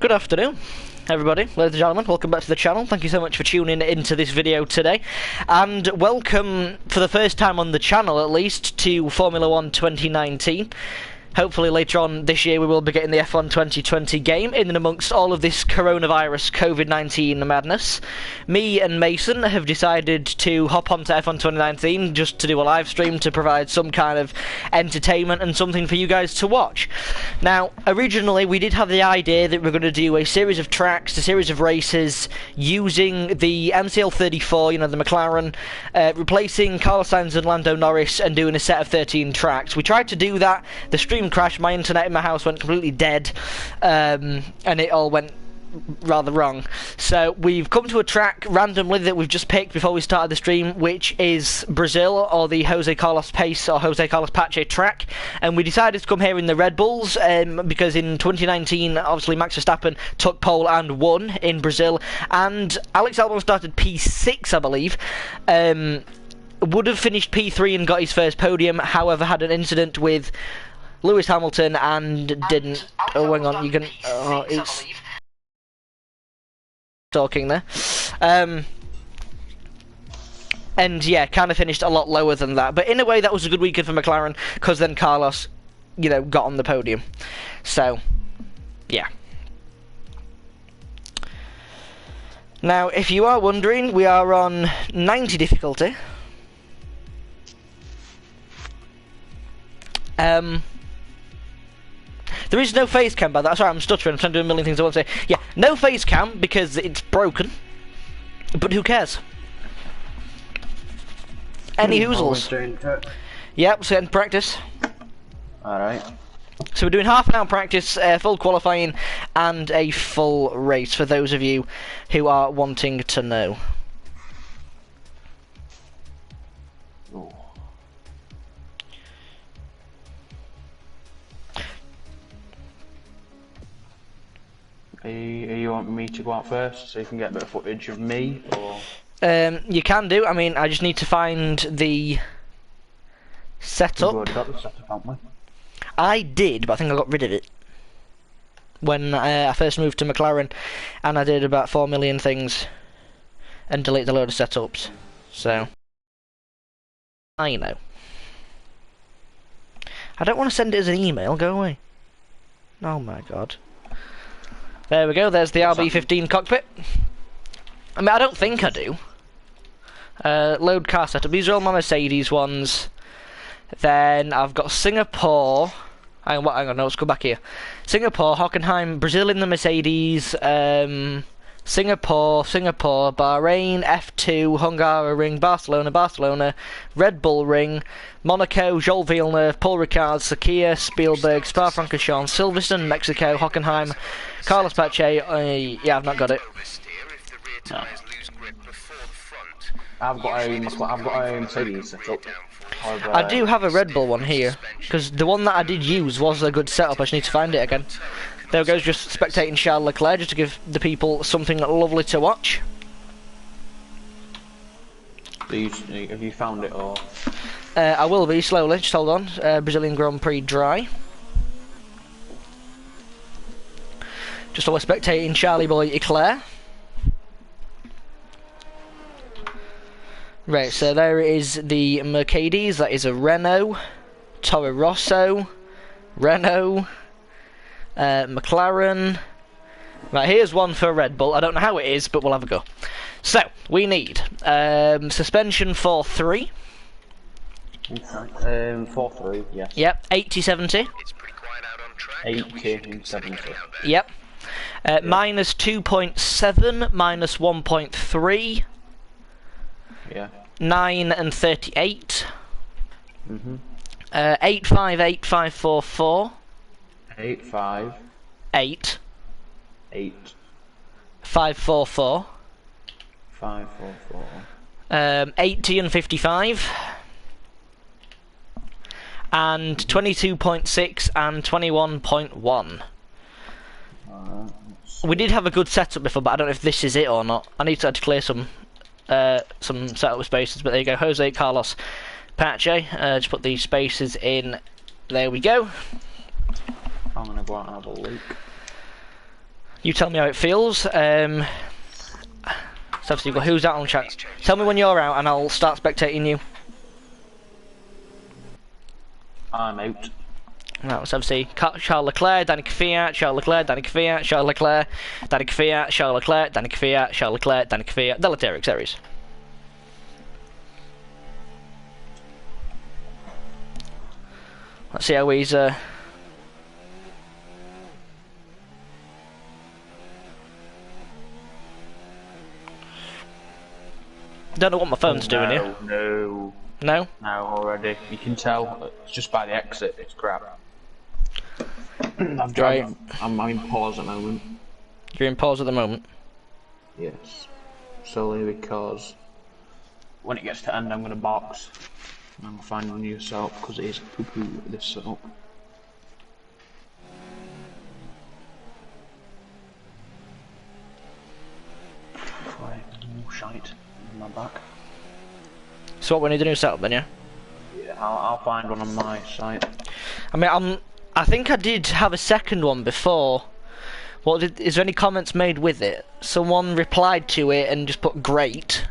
Good afternoon, everybody, ladies and gentlemen. Welcome back to the channel. Thank you so much for tuning into this video today, and welcome for the first time on the channel, at least, to Formula 1 2019. Hopefully later on this year we will be getting the F1 2020 game in and amongst all of this coronavirus COVID-19 madness. Me and Mason have decided to hop onto F1 2019 just to do a live stream to provide some kind of entertainment and something for you guys to watch. Now, originally we did have the idea that we're going to do a series of tracks, a series of races using the MCL34, you know, the McLaren, replacing Carlos Sainz and Lando Norris and doing a set of 13 tracks. We tried to do that, the stream crashed, my internet in my house went completely dead, and it all went rather wrong. So we've come to a track randomly that we've just picked before we started the stream, which is Brazil, or the Jose Carlos Pace or Jose Carlos Pache track, and we decided to come here in the Red Bulls because in 2019 obviously Max Verstappen took pole and won in Brazil, and Alex Albon started P6 I believe, would have finished P3 and got his first podium, however had an incident with Lewis Hamilton and didn't. Oh, hang on, you can. Oh, it's talking there. And yeah, kind of finished a lot lower than that. But in a way, that was a good weekend for McLaren because then Carlos, you know, got on the podium. So, yeah. Now, if you are wondering, we are on 90 difficulty. There is no face cam by that. Sorry, I'm stuttering. I'm trying to do a million things I want to say. Yeah, no face cam because it's broken. But who cares? Any hoozles? Yep, so in practice. Alright. So we're doing half an hour practice, full qualifying, and a full race for those of you who are wanting to know. Are you want me to go out first so you can get a bit of footage of me, or? You can do. I mean, I just need to find the setup. We've already got the setup, haven't we? I did, but I think I got rid of it when I first moved to McLaren, and I did about 4 million things and deleted a load of setups. So I know. I don't want to send it as an email. Go away. Oh my god. There we go, there's the RB15 cockpit. I mean, I don't think I do. Load car setup. These are all my Mercedes ones. Then I've got Singapore. Hang on, no, let's go back here. Singapore, Hockenheim, Brazil in the Mercedes, Singapore, Bahrain, F2, Hungaroring, Barcelona, Red Bull Ring, Monaco, Jules Villeneuve, Paul Ricard, Sakia, Spielberg, Spa-Francorchamps, Silverstone, Mexico, Hockenheim, Carlos Pache. Yeah, I've not got it. No. I've got a Mercedes set up. I do have a Red Bull one here, because the one that I did use was a good setup. I just need to find it again. There goes, just spectating Charles Leclerc, just to give the people something lovely to watch. Have you found it, or? I will be, slowly, just hold on. Brazilian Grand Prix dry. Just always spectating Charlie Boy Leclerc. Right, so there is the Mercedes, that is a Renault, Toro Rosso, Renault, McLaren. Right, here's one for Red Bull. I don't know how it is, but we'll have a go. So, we need suspension 4.3. 4.3, yes. Yep, 80-70. 80-70. Yep. Minus 2.7, minus 1.3. Yeah. 9 and 38. 858544. 85. 8. 8. 544. 544. 80 and 55. And 22.6 and 21.1. We did have a good setup before, but I don't know if this is it or not. I need to clear some setup spaces, but there you go. Jose Carlos Pache. Just put these spaces in. There we go. I'm gonna go out and have a look. You tell me how it feels. So obviously you've got who's out on chat. Tell me when you're out and I'll start spectating you. I'm out. Right, so obviously Charles Leclerc, Danny Kvyat, Charles Leclerc, Danny Kvyat, Charles Leclerc, Danny Kvyat, Charles Leclerc, Danny Kvyat, Charles Leclerc, Danny Kvyat, deleteric series. Let's see how he's don't know what my phone's doing here. No. No? No, already. You can tell. It's just by the exit. It's crap. I'm driving. I'm in pause at the moment. You're in pause at the moment? Yes. Solely because when it gets to end, I'm going to box. I'm going to find a new setup because it is poo-poo this setup. Right, shite in my back. So what, we need a new setup then, yeah? Yeah, I'll find one on my site. I mean, I think I did have a second one before. Is there any comments made with it? Someone replied to it and just put great.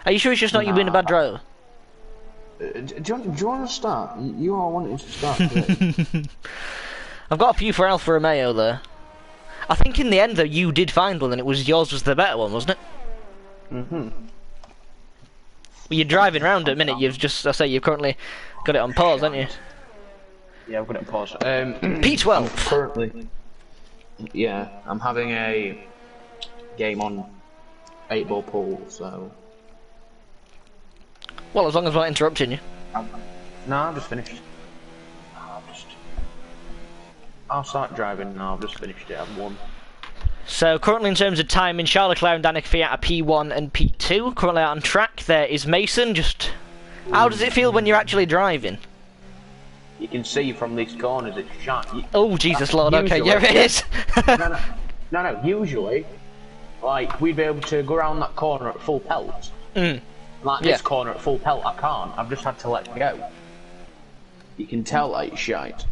Are you sure it's just not you being a bad driver? Do you want to start? You are wanting to start today. I've got a few for Alfa Romeo there. I think in the end though you did find one and it was yours was the better one, wasn't it? Mhm. Well, you're driving around at a minute, you've you've currently got it on pause, haven't you? Yeah, I've got it on pause. P12. Currently, yeah, I'm having a game on 8-ball pool, so... Well, as long as I'm not interrupting you. No, I'm just finished. I'll start driving now, I've just finished it, I've won. So currently in terms of timing, Charles Leclerc and Danny Kvyat are P1 and P2. Currently out on track, there is Mason. How does it feel when you're actually driving? You can see from these corners it's shot. Oh Jesus Lord, okay, yeah it is. No, usually, like, we'd be able to go around that corner at full pelt. Like this corner at full pelt, I can't. I've just had to let go. You can tell that it's shite.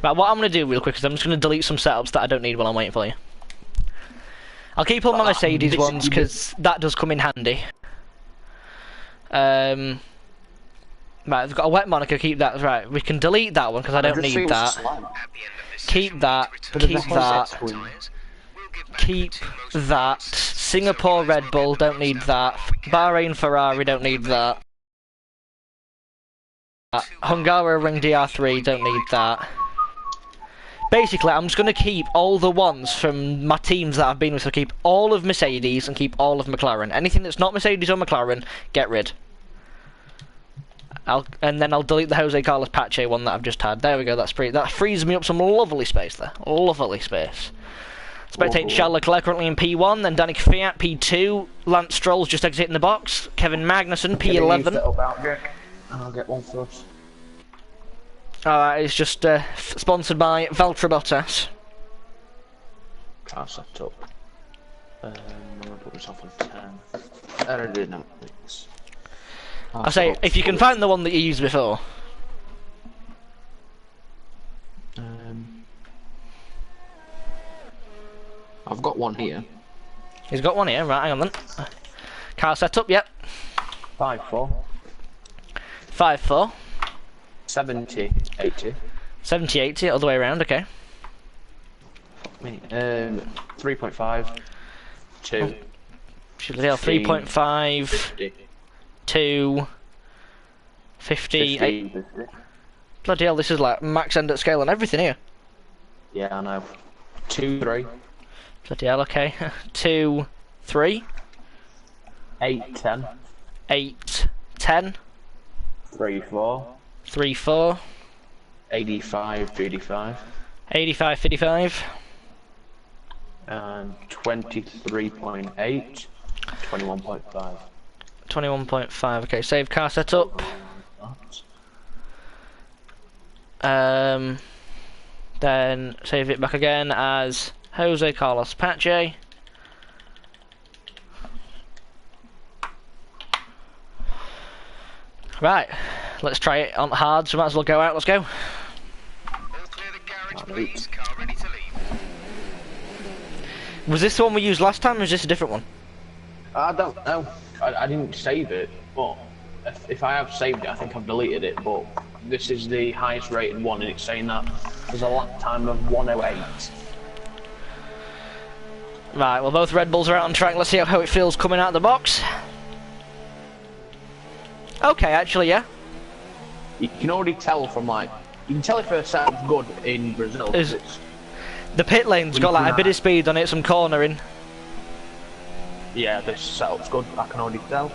Right, what I'm going to do real quick is I'm just going to delete some setups that I don't need while I'm waiting for you. I'll keep all my Mercedes ones because that does come in handy. Right, I've got a wet moniker, keep that. Right, we can delete that one because I don't need that. Keep that, keep that, keep that. Singapore Red Bull, don't need that. Bahrain Ferrari, don't need that. Hungaroring DR3, don't need that. Basically, I'm just going to keep all the ones from my teams that I've been with, so keep all of Mercedes and keep all of McLaren. Anything that's not Mercedes or McLaren, get rid. And then I'll delete the Jose Carlos Pache one that I've just had. There we go, that's pretty. That frees me up some lovely space there. Lovely space. Spectate Charles Leclerc currently in P1, then Danny Kvyat P2, Lance Stroll's just exiting the box, Kevin Magnussen P11. And I'll get one for us. Alright, it's just sponsored by Valtteri Bottas. Car set up. I'm gonna put myself on 10. I did not. I say, if you can find the one that you used before. I've got one here. He's got one here, right, hang on then. Car setup, yep. 5-4. 5-4. 70, 80. 70, 80, all the way around, okay. 3.5. 2. Should we 3.5. 50. 2. 50. 50. Bloody hell, this is like max end at scale and everything here. Yeah, I know. 2, 3. Bloody hell, okay. 2, 3. 8, 10. 8, 10. 3, 4. 3, 4. 85, 55. 85, 55. And 23.8. 21.5. 21.5, okay, save car setup. Then save it back again as Jose Carlos Pache. Right, let's try it on hard, so might as well go out, let's go. Was this the one we used last time, or is this a different one? I don't know. I didn't save it, but if I have saved it, I think I've deleted it. But this is the highest rated one, and it's saying that there's a lap time of 1:08. Right, well, both Red Bulls are out on track. Let's see how it feels coming out of the box. Okay, actually, yeah. You can already tell from like, you can tell if it sounds good in Brazil. The pit lane's got like a bit of speed on it, some cornering. Yeah, this setup's good. I can already tell.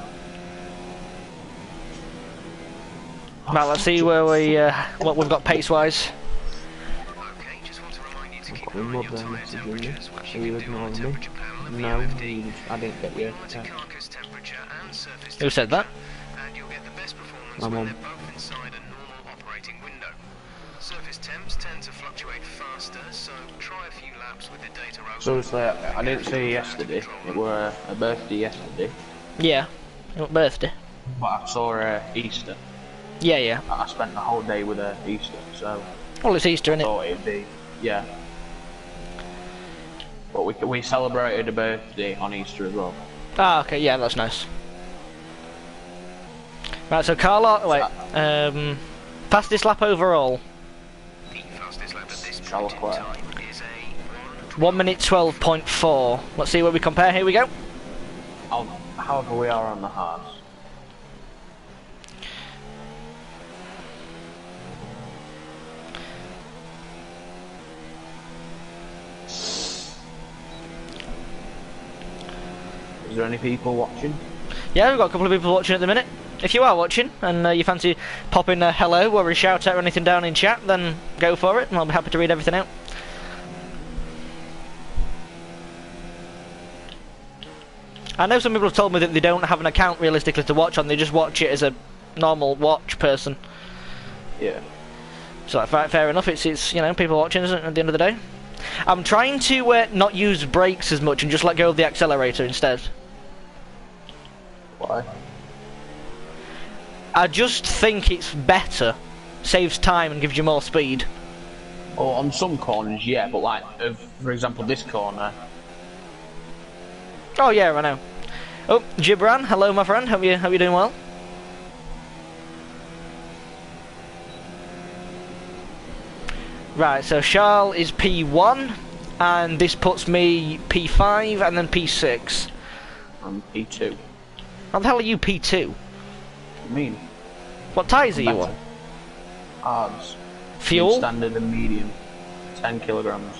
Right, let's see where we what we've got pace-wise. Okay, just want to remind you to keep an eye on your tyre temperatures, which you can do on the temperature panel of the VFD. I didn't get you. Carcass temperature and surface Who said that? and you'll get the best performance when they're both inside a normal operating window. Surface temps tend to fluctuate faster, so try a few laps with the data open. So it's like, I didn't see yesterday. It were a birthday yesterday. Yeah, your birthday. But I saw Easter. Yeah, yeah. I spent the whole day with her Easter, so Well, it's Easter, I innit? thought it'd be, yeah. But we celebrated a birthday on Easter as well. Ah, okay, yeah, that's nice. Right, so Carlo, wait, fastest lap overall. The fastest lap at this Shallow point in quiet. time is a 1 minute 12.4. Let's see where we compare. Here we go. However, we are on the hards. Is there any people watching? Yeah, we've got a couple of people watching at the minute. If you are watching and you fancy popping a hello or a shout out or anything down in chat, then go for it and I'll be happy to read everything out. I know some people have told me that they don't have an account realistically to watch on, they just watch it as a normal watch person. Yeah. So like, fair enough, it's you know, people watching, isn't it, at the end of the day? I'm trying to not use brakes as much and just let go of the accelerator instead. Why? I just think it's better, saves time and gives you more speed. Oh, on some corners, yeah, but like, for example, this corner. Oh yeah, I know. Oh, Gibran, hello my friend, hope you doing well. Right, so Charles is P1, and this puts me P5 and then P6. I'm P2. How the hell are you P2? What do you mean? What tyres are you on? Hards. Fuel? Standard and medium. 10 kilograms.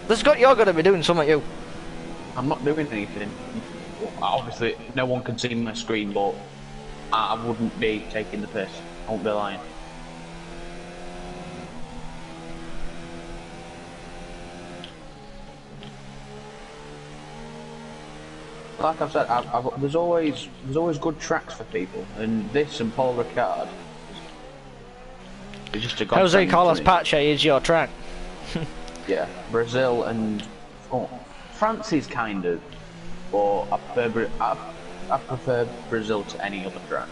You're gonna be doing something, you. I'm not doing anything. Obviously, no one can see my screen, but I wouldn't be taking the piss. I won't be lying. Like I've said, there's always good tracks for people, and this and Paul Ricard is just a godsend. Jose Carlos to me. Pache is your track. Yeah, Brazil and France is kind of, but I prefer Brazil to any other track.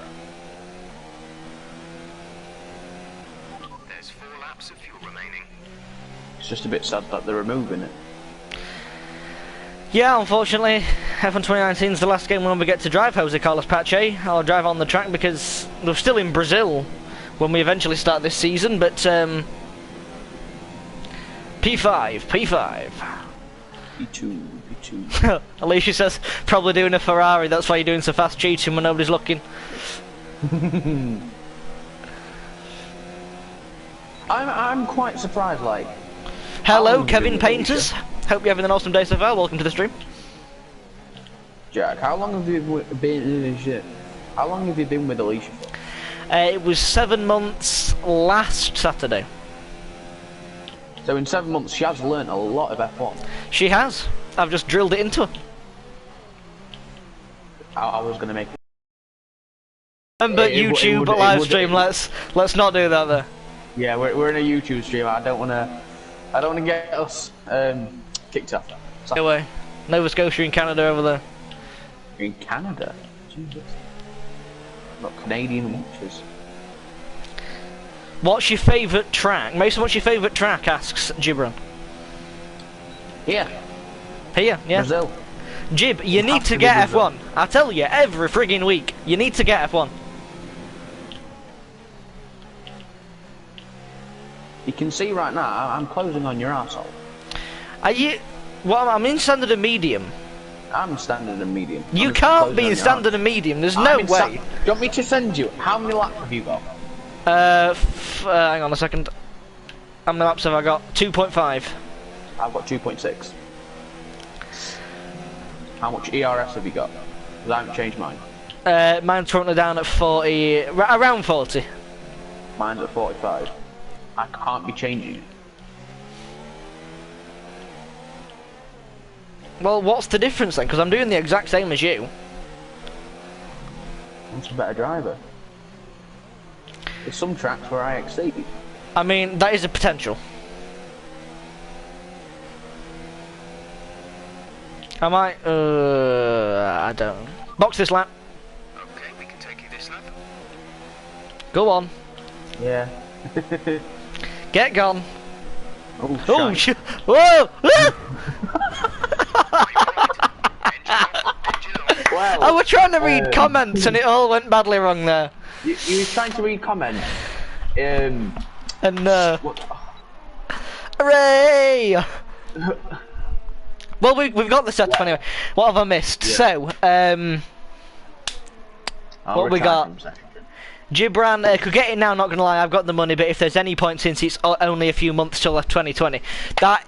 There's 4 laps of fuel remaining. It's just a bit sad that they're removing it. Yeah, unfortunately, F1 2019 is the last game when we get to drive Jose Carlos Pache. I'll drive on the track because we're still in Brazil when we eventually start this season, but P5. P2. Alicia says, probably doing a Ferrari, that's why you're doing so fast cheating when nobody's looking. I'm quite surprised, like... Hello, Kevin Painters. Hope you're having an awesome day so far. Welcome to the stream. Jack, how long have you been... How long have you been with Alicia for? It was 7 months last Saturday. So in 7 months, she has learnt a lot of F1. She has. I've just drilled it into her. I was going to make... But YouTube live stream. Let's not do that there. Yeah, we're in a YouTube stream. I don't want to get us kicked off. Stay away. Nova Scotia in Canada over there. In Canada? Jesus. Not Canadian watches. What's your favourite track? Mason, what's your favourite track? Asks Gibran. Yeah, Here, yeah. Brazil. Jib, you need to to get be Brazil. F1. I tell you, every frigging week, you need to get F1. You can see right now, I'm closing on your arsehole. Are you... Well, I'm in standard and medium. I'm standard and medium. You I'm can't be closing in on your standard and medium, there's no way. Do you want me to send you? How many laps have you got? Hang on a second. How many laps have I got? 2.5. I've got 2.6. How much ERS have you got? Because I haven't changed mine. Mine's currently down at 40... around 40. Mine's at 45. I can't be changing it. Well, what's the difference then? Because I'm doing the exact same as you. I'm just a better driver. There's some tracks where I exceed. I mean, that is a potential. I might... I don't know. Box this lap. Okay, we can take you this lap. Go on. Yeah. Get gone. Oh, Oh, shite. whoa! Well, I was trying to read comments and it all went badly wrong there. you were trying to read comments. And What? hooray! Well, we've got the setup anyway. What have I missed? Yeah. So, I'll what we retire got? from second. Gibran could get it now, not gonna lie, I've got the money, but if there's any point since it's only a few months till 2020, that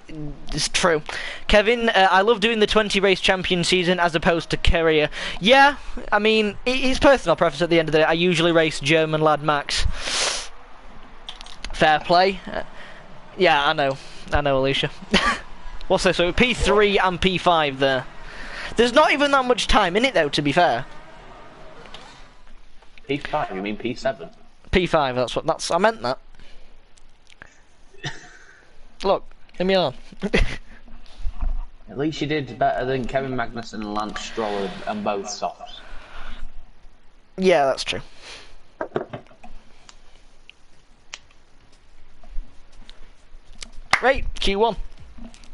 is true. Kevin, I love doing the 20 race champion season as opposed to career. Yeah, I mean, it's personal preference at the end of the day. I usually race German lad Max. Fair play. Yeah, I know, Alicia. What's this? So P3 and P5 there. There's not even that much time in it though, to be fair. P5, you mean P7? P5, that's I meant that. Look, leave me on. At least you did better than Kevin Magnussen and Lance Stroll and both softs. Yeah, that's true. Right, Q1.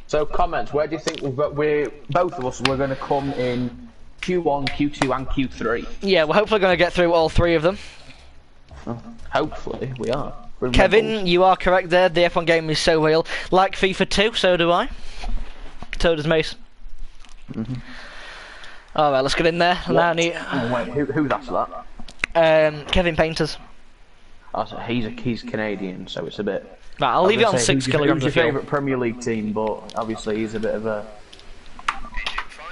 So comments, where do you think we're both of us were going to come in Q1, Q2 and Q3? Yeah, we're hopefully going to get through all three of them. Hopefully, we are. Kevin, you are correct there. The F1 game is so real. Like FIFA 2, so do I. So does Mace. Alright, let's get in there. Now I need... Wait, who's asked that? Kevin Painters. Oh, so he's Canadian, so it's a bit... Right, I'll leave it on 6 kilograms He's of your fuel. favourite Premier League team, but obviously he's a bit of a...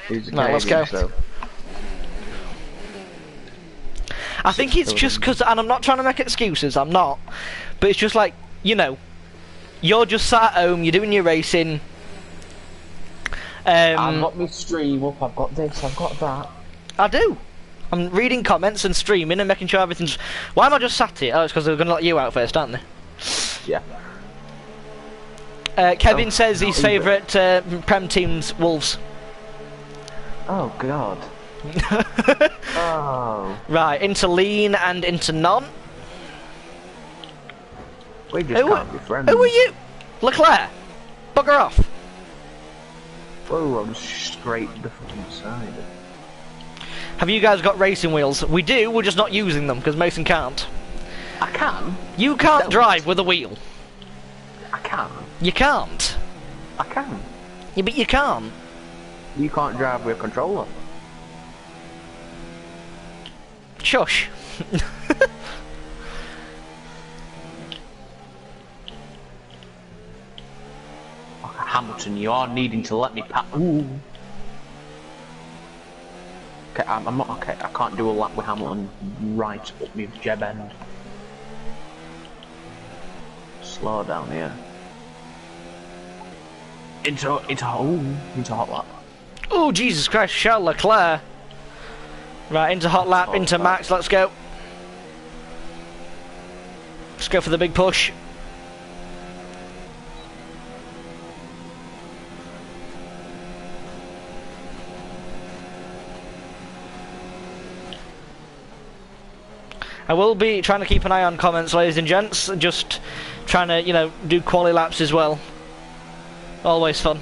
He's a Canadian, Right, let's go. So... I think it's just because, and I'm not trying to make excuses, I'm not, but it's just like, you know, you're just sat at home, you're doing your racing. I've got my stream up, I've got this, I've got that. I do. I'm reading comments and streaming and making sure everything's... Why am I just sat here? Oh, it's because they're going to let you out first, aren't they? Yeah. Kevin says his favourite Prem team's Wolves. Oh, God. Oh. Right, into lean and into non. We just can't be friends. Who are you? Leclerc. Bugger off. Whoa, I'm scraped the fucking side. Have you guys got racing wheels? We do, we're just not using them because Mason can't. I can. You can't drive with a wheel. I can. You can't. I can. Yeah, but you can't. You can't drive with a controller. Shush. Hamilton, you are needing to let me pass. Ooh. Okay, I'm not okay. I can't do a lap with Hamilton right up my jeb end. Slow down here. Into hot lap. Oh Jesus Christ, Charles Leclerc. Right, into hot lap, into Max, let's go. Let's go for the big push. I will be trying to keep an eye on comments, ladies and gents, just trying to, you know, do quali laps as well. Always fun.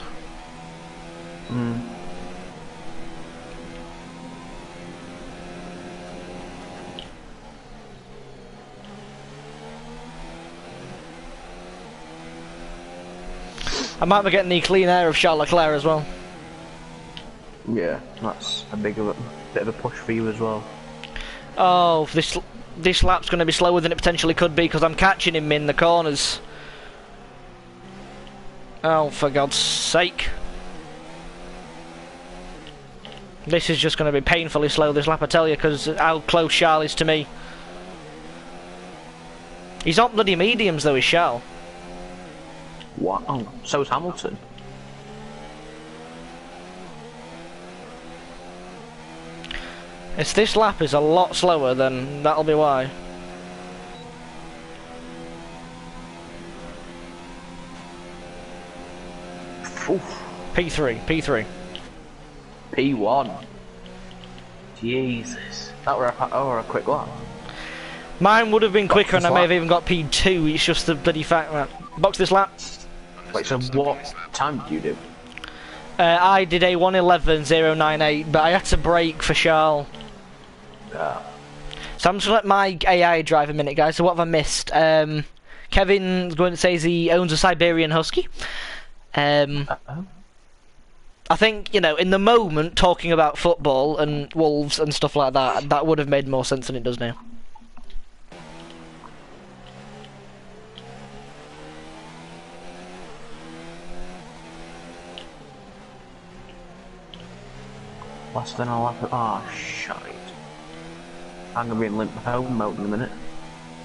I might be getting the clean air of Charles Leclerc as well. Yeah, that's a bit of a push for you as well. Oh, this lap's going to be slower than it potentially could be because I'm catching him in the corners. Oh, for God's sake. This is just going to be painfully slow, this lap, I tell you, because how close Charles is to me. He's not bloody mediums, though, is Charles. What? Oh, so is Hamilton. If this lap is a lot slower, then that'll be why. Oof. P3. P1. Jesus. That were a quick lap. Mine would have been quicker and I may have even got P2, it's just the bloody fact that... Box this lap. Wait, so what time did you do? I did a 1:11.098, but I had to brake for Charles. Yeah. So I'm just going to let my AI drive a minute, guys. So what have I missed? Kevin's going to say he owns a Siberian Husky. I think, you know, in the moment, talking about football and Wolves and stuff like that, that would have made more sense than it does now. Less than a lap. Oh, shite. I'm gonna be in limp home mode in a minute.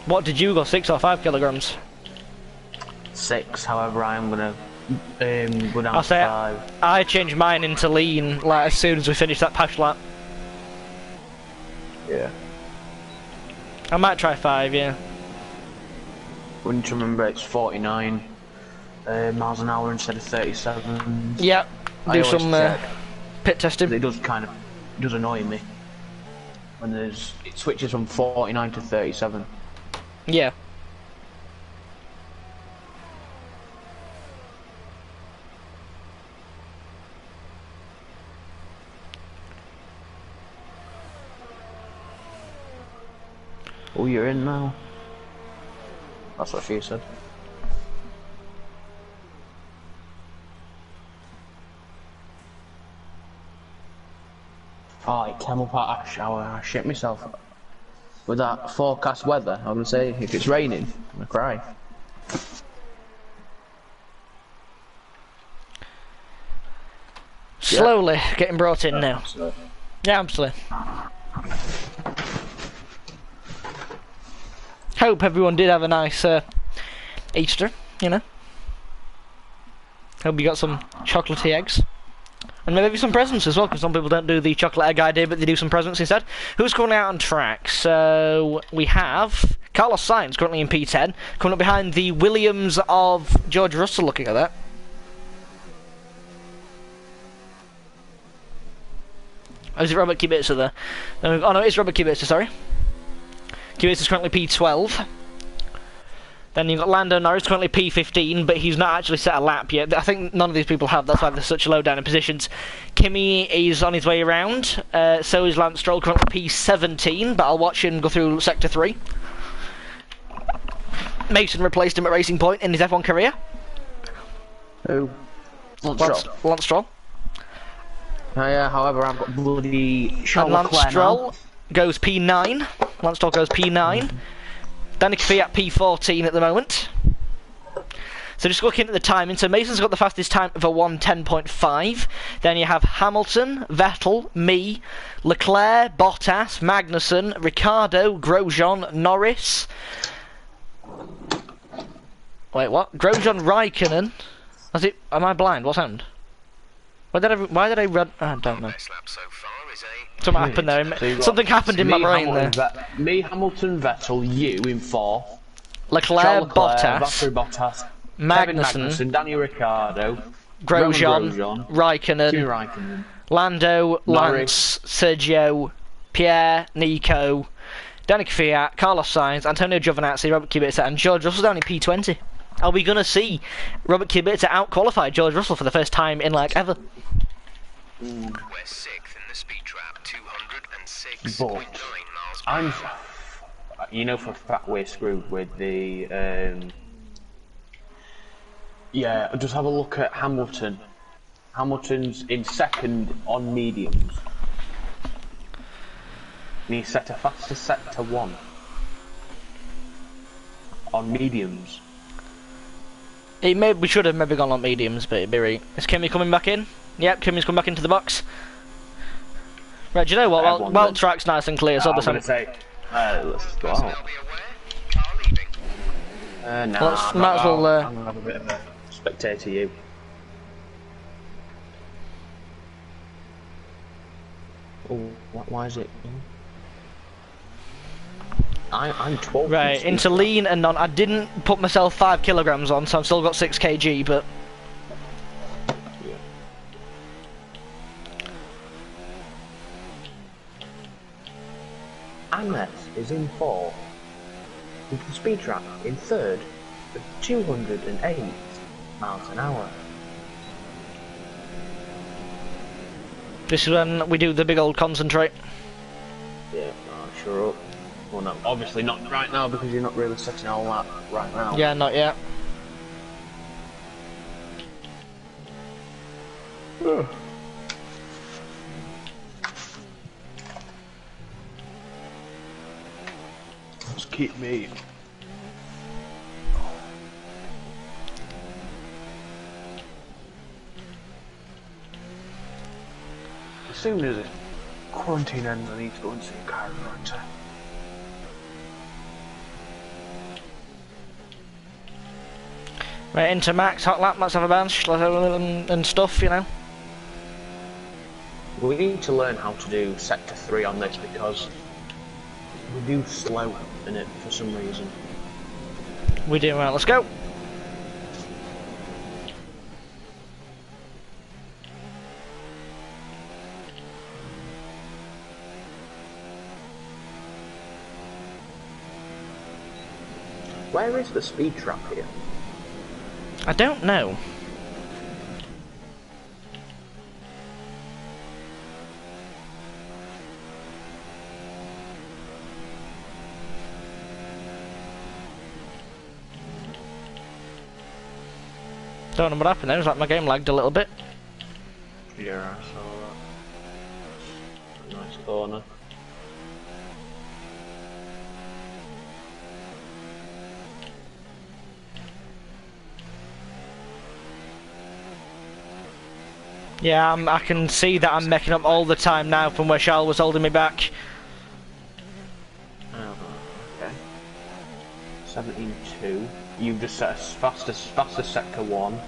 What did you go, 6 or 5 kilograms? 6, however, I am gonna go down I'll to say 5. I changed mine into lean like as soon as we finish that patch lap. Yeah. I might try 5, yeah. We need to remember it's 49 miles an hour instead of 37. Yeah, do some pit testing. It does annoy me when it switches from 49 to 37. Yeah. Oh, you're in now. That's what she said. Oh, Camel Park shower. I shit myself. With that forecast weather, I'm gonna say if it's raining, I'm gonna cry. Slowly getting brought in now. Absolutely. Yeah, absolutely. Hope everyone did have a nice Easter, you know. Hope you got some chocolatey eggs. And maybe some presents as well, because some people don't do the chocolate egg idea, but they do some presents instead. Who's coming out on track? So we have Carlos Sainz currently in P10, coming up behind the Williams of George Russell, looking at that. Oh, is it Robert Kubica there? Oh no, it's Robert Kubica, sorry. Kubica's currently P12. Then you've got Lando Norris, currently P15, but he's not actually set a lap yet. I think none of these people have, that's why they're such low down in positions. Kimi is on his way around, so is Lance Stroll, currently P17, but I'll watch him go through Sector 3. Mason replaced him at Racing Point in his F1 career. Who? Lance Stroll. Oh yeah, however, I've got bloody Charles And Lance Leclerc Stroll now. goes P9. Lance Stroll goes P9. Danica Fiat P14 at the moment. So just looking at the timing, so Mason's got the fastest time of a 1:10.5. Then you have Hamilton, Vettel, me, Leclerc, Bottas, Magnussen, Ricciardo, Grosjean, Norris. Wait, what? Grosjean, Raikkonen. Was it? Am I blind? What's happened? Why did I run? I don't know. Something happened there. So Something happened in my brain there. Me, Hamilton, Vettel, you in 4. Leclerc, Bottas, Valtteri Bottas, Magnussen, Daniel Ricciardo, Grosjean, Raikkonen, Lando, Norris, Lance, Sergio, Pierre, Nico, Danica Fiat, Carlos Sainz, Antonio Giovinazzi, Robert Kubica, and George Russell down in P20. Are we going to see Robert Kubica out-qualify George Russell for the first time in, like, ever? We're 6th in the speed trap, 206.9 miles per hour. You know for a fact we're screwed with the Yeah, just have a look at Hamilton. Hamilton's in second on mediums. And he set a fastest sector 1 on mediums. We should have maybe gone on mediums, but it'd be right. Is Kimmy coming back in? Yep, Kimmy's come back into the box. Right, do you know what? Well, track's nice and clear, so I'm going to say, let's go out. Might as well. I'm going to have a bit of a spectator you. Oh, why is it? I'm 12. Right, into lean and non. I didn't put myself 5 kilograms on, so I've still got 6 kg, but. Yeah. Agnes is in 4th, with the speed trap in 3rd, with 208 miles an hour. This is when we do the big old concentrate. Yeah, sure up. Well, no, obviously not right now because you're not really setting all that right now. Yeah, not yet. Let's keep me. As soon as quarantine ends, I need to go and see a chiropractor. Right, into max, hot lap, let's have a bench, and stuff, you know. We need to learn how to do sector 3 on this because we do slow in it for some reason. We do, right, let's go. Where is the speed trap here? I don't know. Don't know what happened there, it was like my game lagged a little bit. Yeah, I saw that. Nice corner. Yeah, I can see that I'm making up all the time now from where Charles was holding me back. Oh, okay. 17.2. You've just set as fastest sector 1.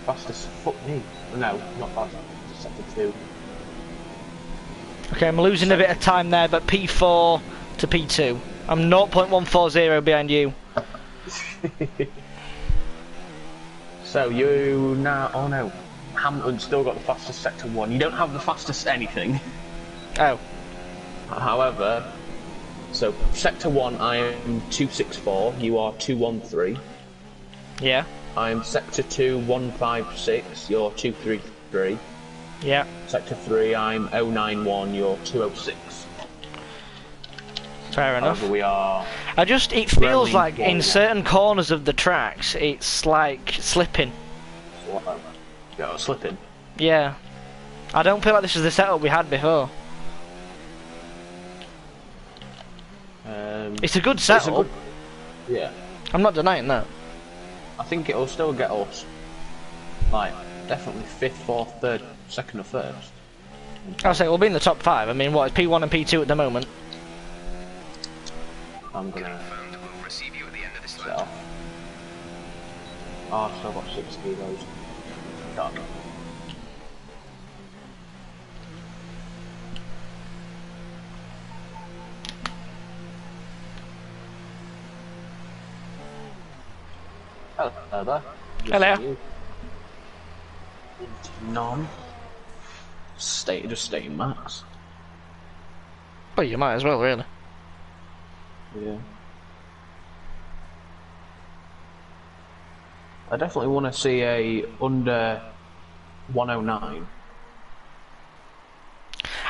Fastest, fuck me. No, not fast. Sector 2. Okay, I'm losing a bit of time there, but P4 to P2. I'm 0.140 behind you. So you now, oh no, Hamilton's still got the fastest sector 1. You don't have the fastest anything. Oh. However, so sector 1 I am 264, you are 213. Yeah. I'm sector 2 156, you're 233. Yeah. Sector 3 I'm 091, you're 206. Fair enough. However, we are. it feels like in certain corners of the tracks, it's like slipping. What? Yeah, slipping. Yeah. I don't feel like this is the setup we had before. It's a good setup. Yeah. I'm not denying that. I think it'll still get us, like, definitely 5th, 4th, 3rd, 2nd or 1st. I'll say we'll be in the top 5. I mean, what is P1 and P2 at the moment? I'm gonna We'll receive you at the end of this set lap. off. Oh, I've still got 6 kilos. Done. Hello there. Hello. None. Just stay max. Well, you might as well, really. Yeah. I definitely want to see a under 109.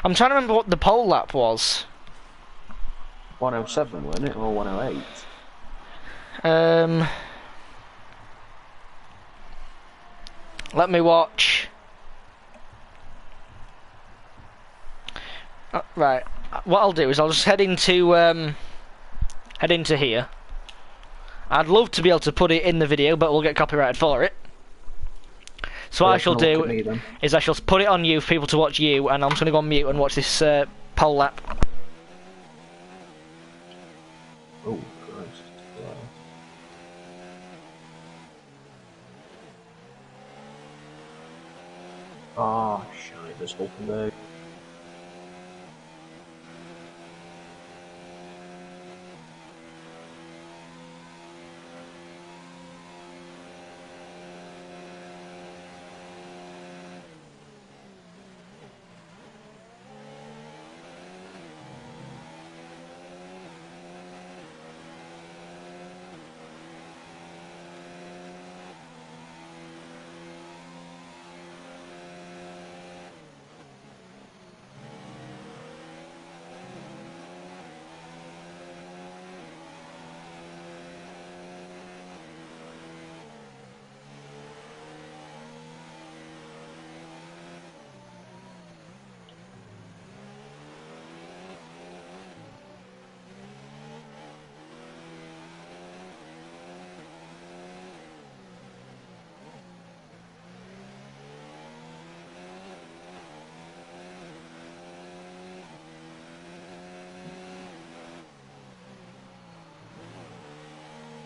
I'm trying to remember what the pole lap was. 107, wasn't it? Or 108? Let me watch. Right. What I'll do is I'll just head into here. I'd love to be able to put it in the video, but we'll get copyrighted for it. So what I shall do is I shall put it on you for people to watch you, and I'm just going to go on mute and watch this pole lap. Oh, Christ. Oh, shite, there's Hulkenberg.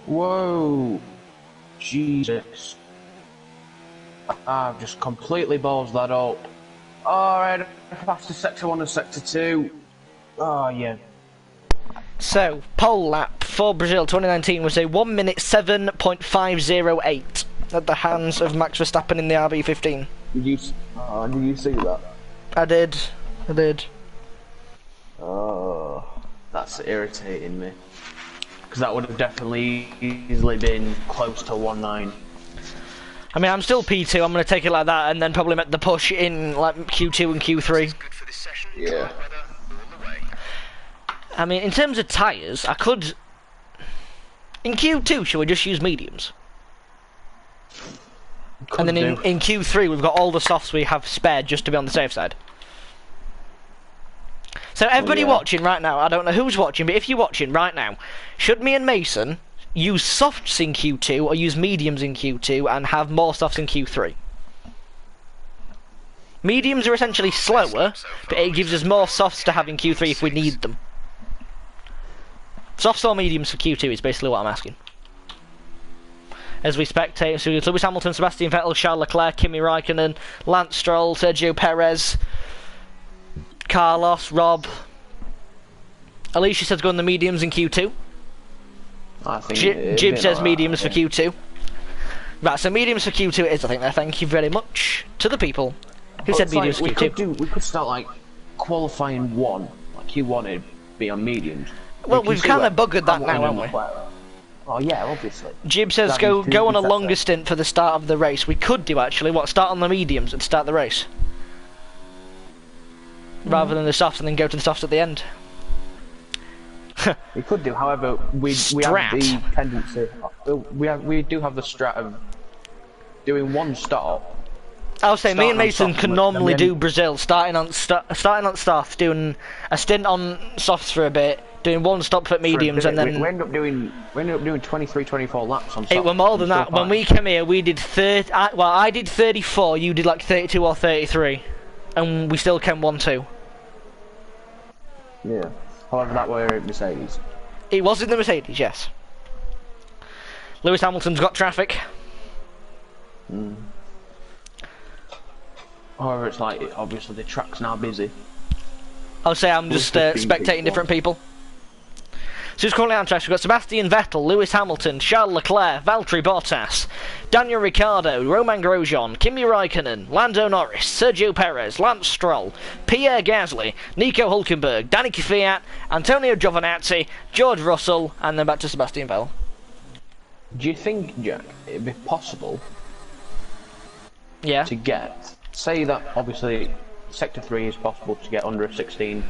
Whoa! Jesus. I've just completely balls that up. Alright, fastest sector 1 and sector 2. Oh, yeah. So, pole lap for Brazil 2019 was a 1 minute 7.508 at the hands of Max Verstappen in the RB15. Did you see that? I did. Oh, that's irritating me. Because that would have definitely easily been close to 1.9. I mean, I'm still P2, I'm going to take it like that, and then probably make the push in like Q2 and Q3. Yeah. I mean, in terms of tyres, I could... In Q2, shall we just use mediums? And then in Q3, we've got all the softs we have spared just to be on the safe side. So everybody watching right now, I don't know who's watching, but if you're watching right now, should me and Mason use softs in Q2 or use mediums in Q2 and have more softs in Q3? Mediums are essentially slower, but it gives us more softs to have in Q3 if we need them. Softs or mediums for Q2 is basically what I'm asking. As we spectate, so Lewis Hamilton, Sebastian Vettel, Charles Leclerc, Kimi Raikkonen, Lance Stroll, Sergio Perez, Carlos, Rob. Alicia says go on the mediums in Q2. I think Jib says mediums for Q2. Right, so mediums for Q2 it is, I think. There. Thank you very much to the people who said mediums for Q2. We could start like qualifying 1, like you wanted, be on mediums. Well, we've kind of buggered that now, haven't we? Oh yeah, obviously. Jib says go on a longer stint for the start of the race. We could do actually. Start on the mediums and start the race, rather than the softs and then go to the softs at the end. We could do, however, we have the tendency. We do have the strat of doing one stop. I'll say me and Mason can normally do Brazil, starting on softs, doing a stint on softs for a bit, doing one stop for mediums, and then we end up doing 23, 24 laps on softs. It were more than that. When we came here, we did 30. Well, I did 34. You did like 32 or 33, and we still came 1-2. Yeah. However, that were a Mercedes. It was in the Mercedes, yes. Lewis Hamilton's got traffic. However, it's like, obviously the track's now busy. I'll say I'm just spectating different people. So who's currently on track? We've got Sebastian Vettel, Lewis Hamilton, Charles Leclerc, Valtteri Bottas, Daniel Ricciardo, Romain Grosjean, Kimi Raikkonen, Lando Norris, Sergio Perez, Lance Stroll, Pierre Gasly, Nico Hulkenberg, Danny Kvyat, Antonio Giovinazzi, George Russell, and then back to Sebastian Vettel. Do you think, Jack, it'd be possible to get, say that obviously Sector 3 is possible to get under a 16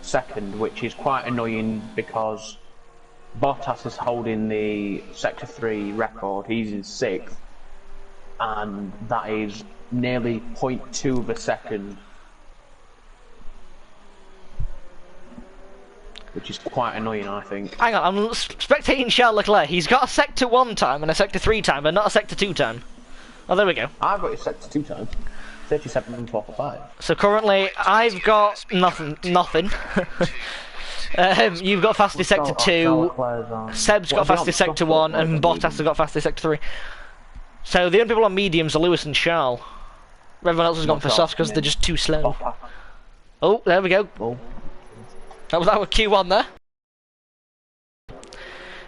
second, which is quite annoying because Bottas is holding the Sector 3 record, he's in 6th, and that is nearly 0.2 of a second. Which is quite annoying, I think. Hang on, I'm spectating Charles Leclerc. He's got a Sector 1 time and a Sector 3 time, but not a Sector 2 time. Oh, there we go. I've got a Sector 2 time. 37.45. So currently, I've got nothing. You've got fastest Sector 2, Seb's got fastest Sector 1, and Bottas has got fastest Sector 3. So the only people on mediums are Lewis and Charles. Everyone else has gone for softs because they're just too slow. Oh, there we go. Oh. That was Q1 there.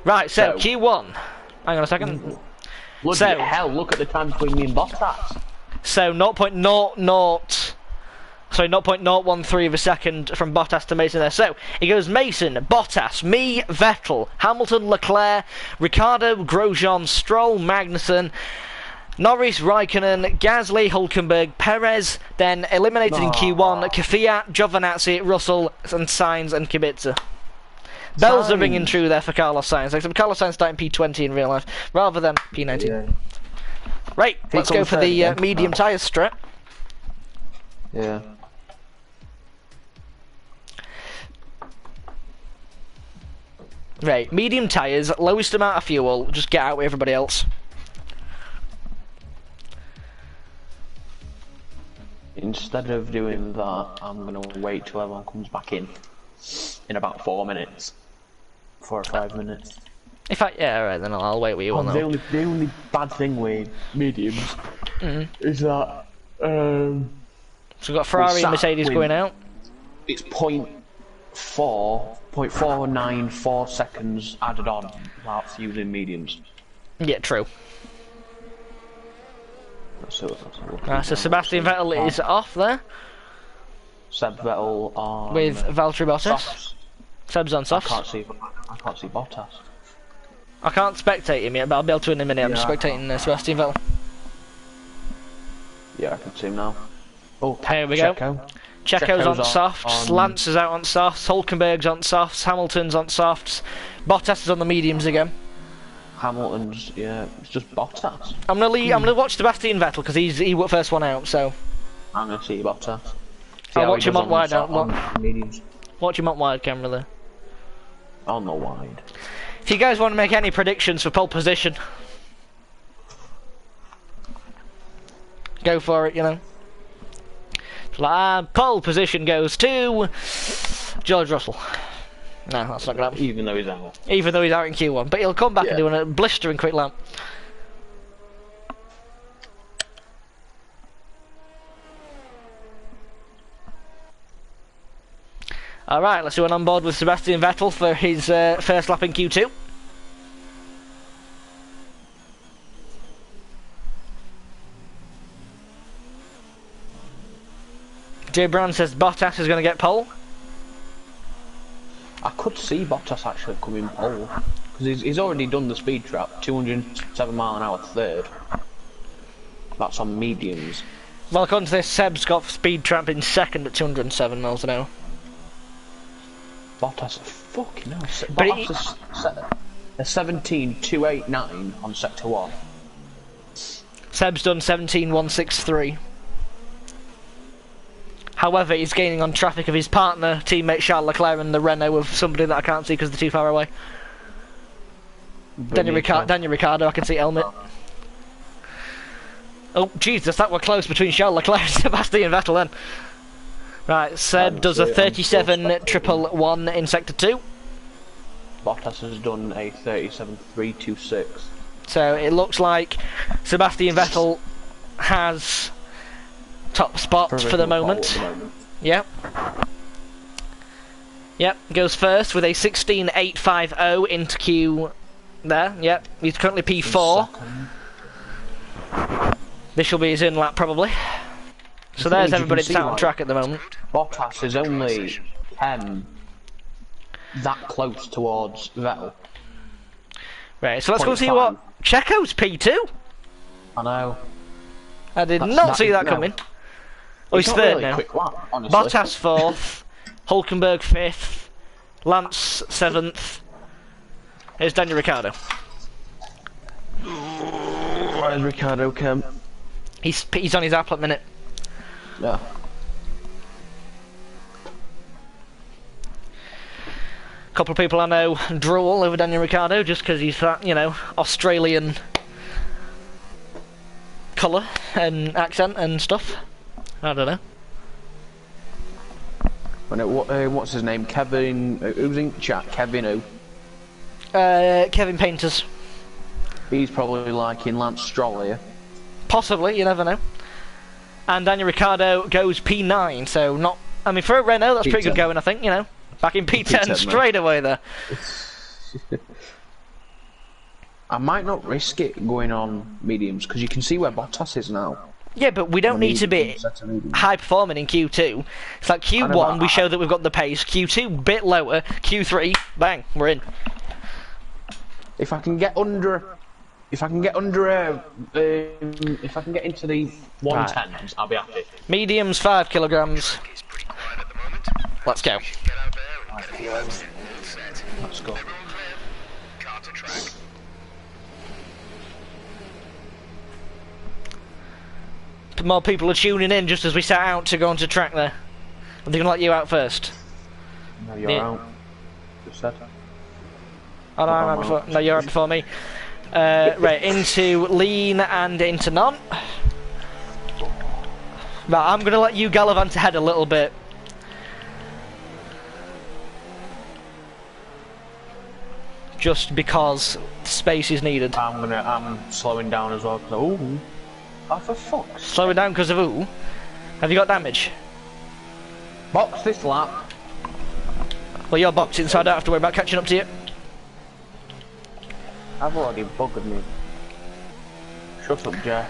Right, so Q1. Hang on a second. Bloody hell, look at the time between me and Bottas. So 0.013 of a second from Bottas to Mason there. So it goes Mason, Bottas, me, Vettel, Hamilton, Leclerc, Ricciardo, Grosjean, Stroll, Magnussen, Norris, Raikkonen, Gasly, Hülkenberg, Perez, then eliminated in Q1, Kvyat, Giovinazzi, Russell, and Sainz and Kubica. Bells are ringing true there for Carlos Sainz, except Carlos Sainz starting P20 in real life, rather than P19. Yeah. Right, let's go for the medium tyres strip. Yeah. Right, medium tyres, lowest amount of fuel, just get out with everybody else. Instead of doing that, I'm going to wait till everyone comes back in about 4 minutes. 4 or 5 minutes. Yeah, alright, then I'll wait with you on that. The only bad thing with mediums is that... so we've got Ferrari and Mercedes going out. It's 0.494 seconds added on whilst using mediums. Yeah, true. So Sebastian Vettel is off there. Seb Vettel on... with Valtteri Bottas. Softs. Seb's on softs. I can't see Bottas. I can't spectate him yet, but I'll be able to in a minute. I'm just spectating Sebastian Vettel. Yeah, I can see him now. Oh, here we go. Checo's on softs, Lance is out on softs, Hülkenberg's on softs, Hamilton's on softs, Bottas is on the mediums again. Hamilton's, yeah, it's just Bottas. I'm gonna watch Sebastian Vettel because he was first one out, so I'm gonna see Bottas. I'll watch him on wide out. Mediums. Watch him on wide camera there. On the wide. If you guys want to make any predictions for pole position, go for it, you know. Pole position goes to George Russell. No, that's not gonna happen. Even though he's out. Even though he's out in Q1, but he'll come back and do a blistering quick lap. Alright, let's do an on board with Sebastian Vettel for his first lap in Q2. Jay Brown says Bottas is going to get pole. I could see Bottas actually coming pole. Because he's already done the speed trap, 207 mile an hour third. That's on mediums. Well, according to this, Seb's got speed trap in second at 207 miles an hour. Bottas, fucking hell. Bottas is 17.289 on sector 1. Seb's done 17.163. However, he's gaining on traffic of his partner, teammate Charles Leclerc, and the Renault of somebody that I can't see because they're too far away. Daniel Ricciardo, I can see helmet. Oh, Jesus, that were close between Charles Leclerc and Sebastian Vettel then. Right, Seb does a 37.111 in Sector 2. Bottas has done a 37.326. So it looks like Sebastian Vettel has top spot for the moment. Yep. Yep, goes first with a 16.850 into Q there. Yep, he's currently P4. This will be his in lap probably. So there's everybody that's out on track at the moment. Bottas is only that close towards Vettel. Right, so let's go see what Checo's P2. I know. I did not see that coming. Oh, he's third now. Quick lap, honestly. Bottas 4th, Hülkenberg 5th, Lance 7th. Here's Daniel Ricciardo. Where's Ricciardo come? He's on his app at the minute. Yeah. A couple of people I know drool over Daniel Ricciardo just because he's that, you know, Australian colour and accent and stuff. I don't know. What's his name? Kevin. Who's in chat? Kevin who? Kevin Painters. He's probably liking Lance Stroll here. Possibly, you never know. And Daniel Ricciardo goes P9, so not. I mean, for a Renault, that's pretty good going, I think. You know, back in P10 straight away there. I might not risk it going on mediums because you can see where Bottas is now. Yeah, but we don't need to be high performing in Q2. It's like Q1, we show that we've got the pace. Q2, bit lower. Q3, bang, we're in. If I can get under, if I can get into the 110s, I'll be happy. Mediums, 5 kilograms. Let's go. Let's go. More people are tuning in just as we set out to go onto track there. Are they going to let you out first? No, you're out. Just said. Oh no, I'm out before. No, you're out before me. Right, into lean and into non. Right, I'm going to let you gallivant ahead a little bit. Just because space is needed. I'm slowing down as well. Ooh. Oh, for fuck's sake. Slowing down because of who? Have you got damage? Box this lap. Well, you're boxing, so I don't have to worry about catching up to you. I've already buggered me. Shut up, Jeff.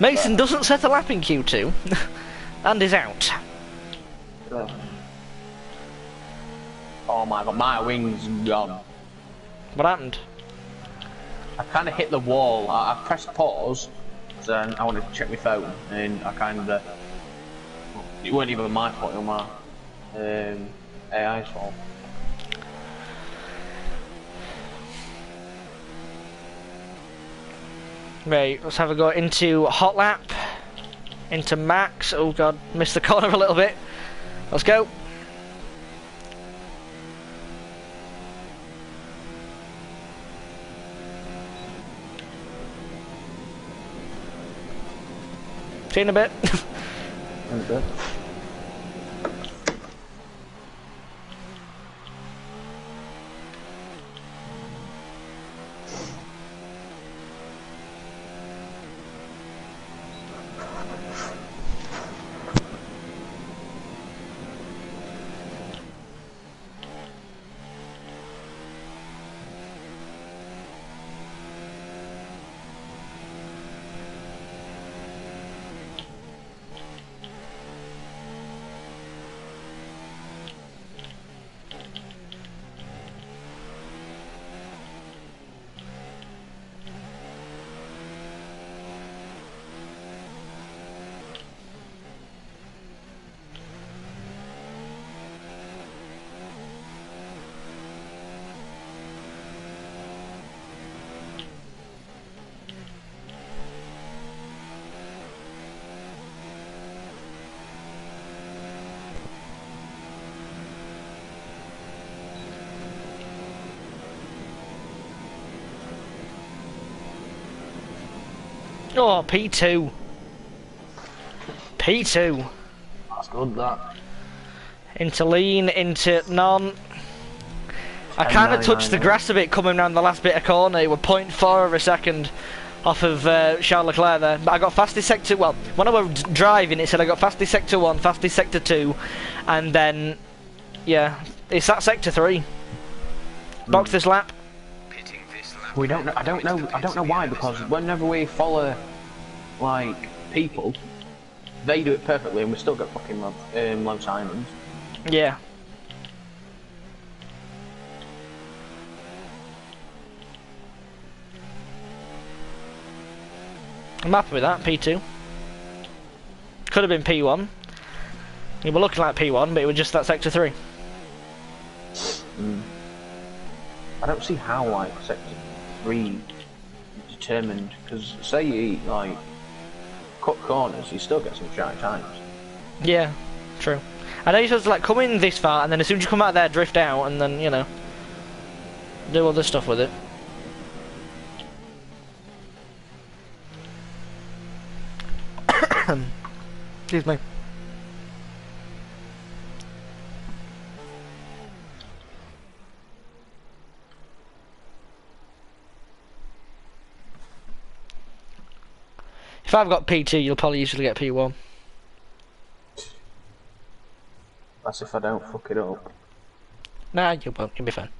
Mason doesn't set a lap in Q2 and is out. Oh my god, my wing's gone. What happened? I kind of hit the wall. I pressed pause, then I wanted to check my phone, and I kind of. It wasn't even my fault, it was my AI's fault. Right, let's have a go into hot lap, into max. Oh god, missed the corner a little bit. Let's go. See you in a bit. In a bit. Oh, P2. P2. That's good, that. Into lean, into non. I kind of touched the grass a bit coming around the last bit of corner. It was 0.4 of a second off of Charles Leclerc there. But I got fastest sector, well, when I was driving it said I got fastest sector 1, fastest sector 2, and then, yeah, it's that sector 3. Box this lap. We don't know, I don't know why, because whenever we follow, like, people, they do it perfectly and we still get fucking low Simons. Yeah. I'm happy with that, P2. Could have been P1. You were looking like P1, but it was just that sector 3. I don't see how, like, sector 3 is determined, because say you eat, like, cut corners, you still get some shy times. Yeah, true. I know you're supposed to like come in this far, and then as soon as you come out there, drift out, and then, you know, do other stuff with it. Excuse me. If I've got P2, you'll probably usually get P1. That's if I don't fuck it up. Nah, you won't. You'll be fine.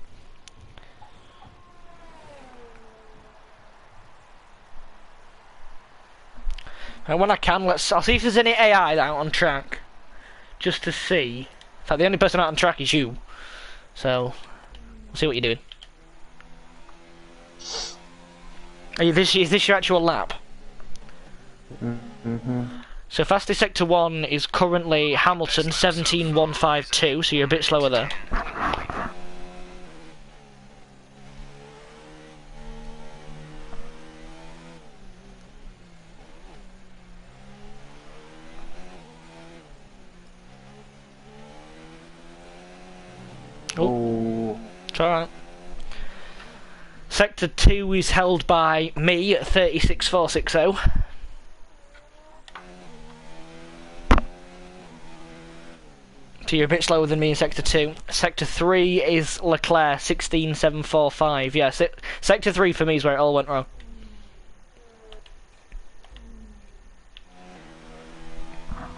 And when I can, I'll see if there's any AI out on track, just to see. In fact, the only person out on track is you, so we'll see what you're doing. Is this your actual lap? Mm-hmm. So fastest sector 1 is currently Hamilton 17.152, so you're a bit slower there. Oh, it's alright. Sector 2 is held by me at 36.460. So you're a bit slower than me in Sector 2. Sector 3 is Leclerc 16.745. Yeah, Sector 3 for me is where it all went wrong.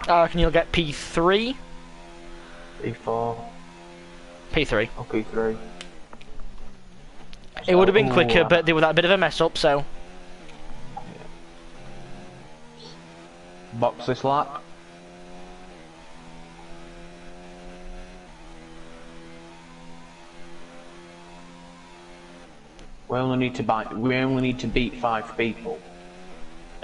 I reckon you'll get P3. P4. P3. Oh, P3. It would have been quicker, but there was that bit of a mess up, so. Box this lap. We only need to beat 5 people,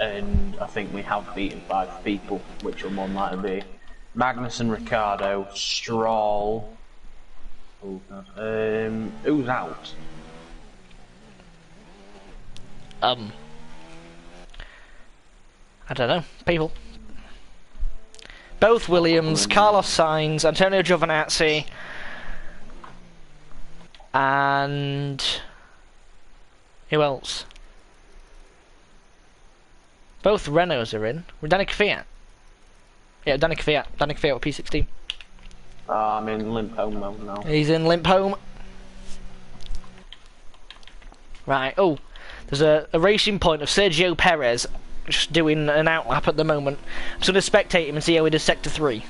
and I think we have beaten 5 people, which will more than likely be Magnussen, Ricciardo, Stroll. Oh God. Who's out? I don't know. People. Both Williams, Carlos Sainz, Antonio Giovinazzi, and who else? Both Renaults are in. Danica Fiat. Yeah, Danica Fiat. Danica Fiat with P16. I'm in limp home mode now. He's in limp home. Right. Oh, there's a racing point of Sergio Perez just doing an outlap at the moment. I'm just going to spectate him and see how he does Sector 3.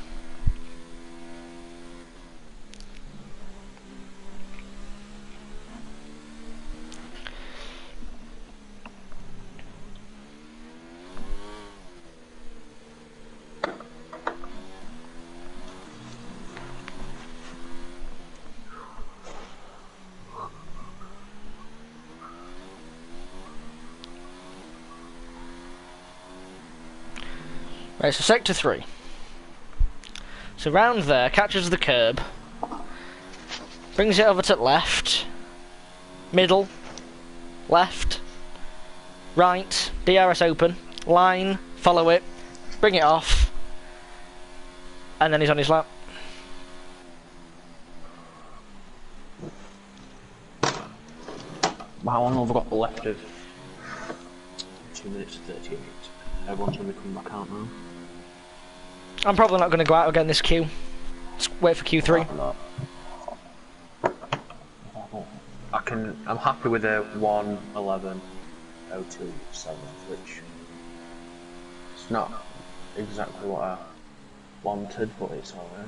Right, so Sector 3. So round there, catches the curb, brings it over to left, middle, left, right, DRS open, line, follow it, bring it off, and then he's on his lap. How long have I got left of? 2 minutes 38. Everyone's going to be coming back out now. I'm probably not going to go out again this queue. Let's wait for Q3. I'm happy with a 1:11:02.7, which it's not exactly what I wanted, but it's alright.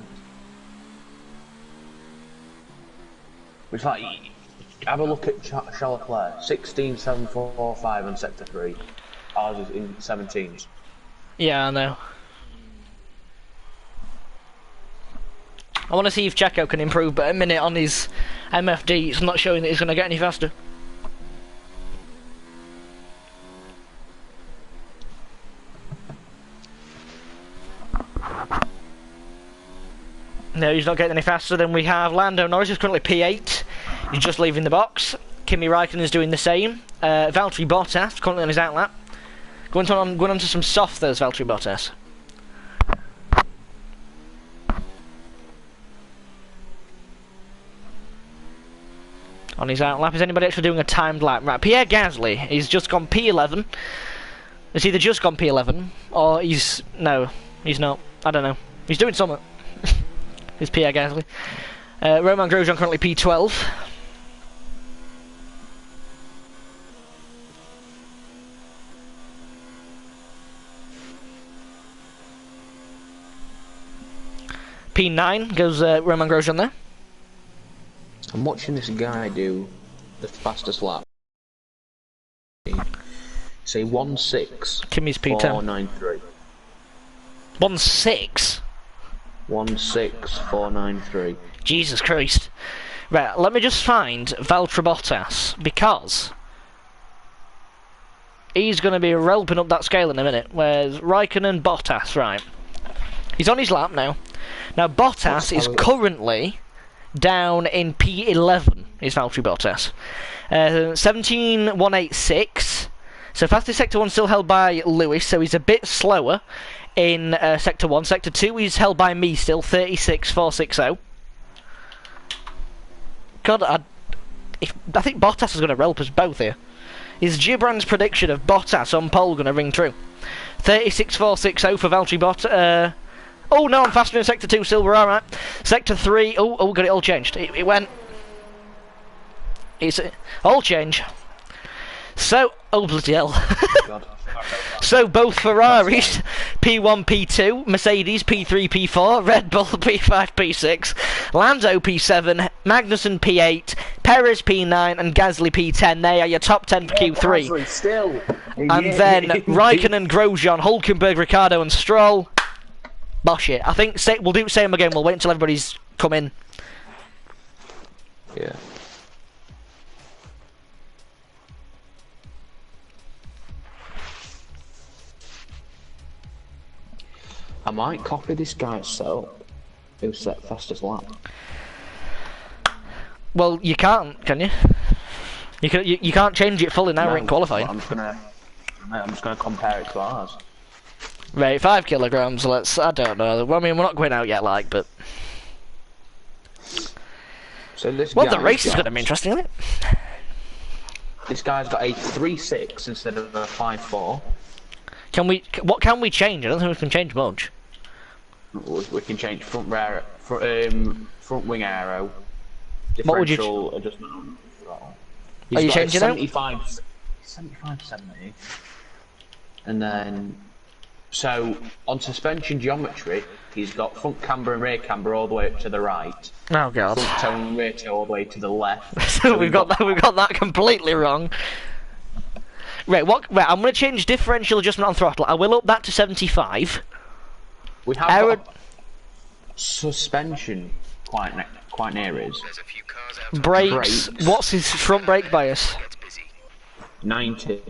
Which, like, have a look at Charles Leclerc, 16.745 in Sector 3. Ours is in 17s. Yeah, I know. I want to see if Checo can improve, but at a minute on his MFD, it's not showing that he's going to get any faster. No, he's not getting any faster. Then we have Lando Norris, who's currently P8. He's just leaving the box. Kimi Raikkonen is doing the same. Valtteri Bottas, currently on his outlap. Going on to some soft those Valtteri Bottas. On his out lap, is anybody actually doing a timed lap? Right, Pierre Gasly, he's just gone P11. He's either just gone P11, or no, he's not. I don't know. He's doing something. It's Pierre Gasly. Romain Grosjean currently P12. P9 goes Romain Grosjean there. I'm watching this guy do the fastest lap. Say 1.6. Kimmy's P10. 493. 1.6. 1.6493. Jesus Christ. Right, let me just find Valtteri Bottas, because he's going to be relping up that scale in a minute. Where's Raikkonen, Bottas? Right. He's on his lap now. Now, Bottas is currently down in P11, is Valtteri Bottas. 17.186. So fastest Sector 1 still held by Lewis, so he's a bit slower in Sector 1. Sector 2 he's held by me still, 36.460. God, I think Bottas is going to relp us both here. Is Gibran's prediction of Bottas on pole going to ring true? 36.460 for Valtteri Bottas. Oh no, I'm faster in Sector 2 still, we're alright. Sector 3, oh, got it all changed. It went. It's all change. So, oh bloody hell. God. So both Ferraris, P1, P2, Mercedes, P3, P4, Red Bull, P5, P6, Lando, P7, Magnussen, P8, Perez, P9, and Gasly, P10. They are your top 10 for Q3. Gasly still. And then Raikkonen, Grosjean, Hulkenberg, Ricciardo, and Stroll. Bosh it. I think we'll do the same again. We'll wait until everybody's come in. Yeah. I might copy this guy's setup. Who set fastest lap? Well, you can't, can you? You can't change it fully now. We're in qualifying. I'm just gonna compare it to ours. Right, 5 kilograms. I don't know. Well, I mean, we're not going out yet, but. So this. Well, the race is going to be interesting, isn't it? This guy's got a 3.6 instead of a 5.4. What can we change? I don't think we can change much. We can change front wing aero. What would you? Differential adjustment on throttle. Are you changing it? 75, 70. And then, so on suspension geometry, he's got front camber and rear camber all the way up to the right. Oh god. Front toe and rear toe all the way to the left. So we've got that completely wrong. Right, right, I'm going to change differential adjustment on throttle. I will up that to 75. We have got suspension quite near us. There's a few cars out Brakes. What's his front brake bias? 90.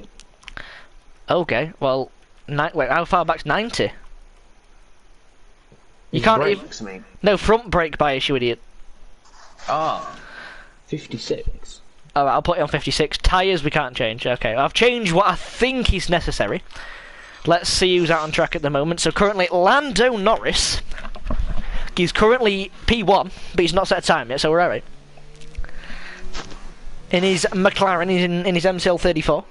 Okay, well, wait, how far back's 90? You His can't brakes, even. No, front brake bias, you idiot. Ah, 56. Alright, I'll put it on 56. Tyres we can't change. Okay, I've changed what I think is necessary. Let's see who's out on track at the moment. So currently, Lando Norris. He's currently P1, but he's not set a time yet, so we're alright. In his McLaren, he's in his MCL 34.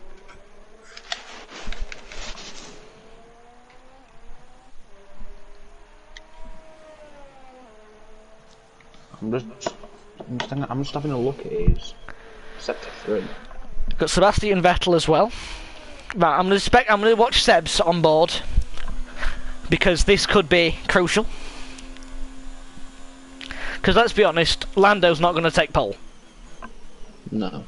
I'm just having a look at his Sector 3. Got Sebastian Vettel as well. Right, I'm gonna watch Seb's on board because this could be crucial. Because let's be honest, Lando's not going to take pole. No.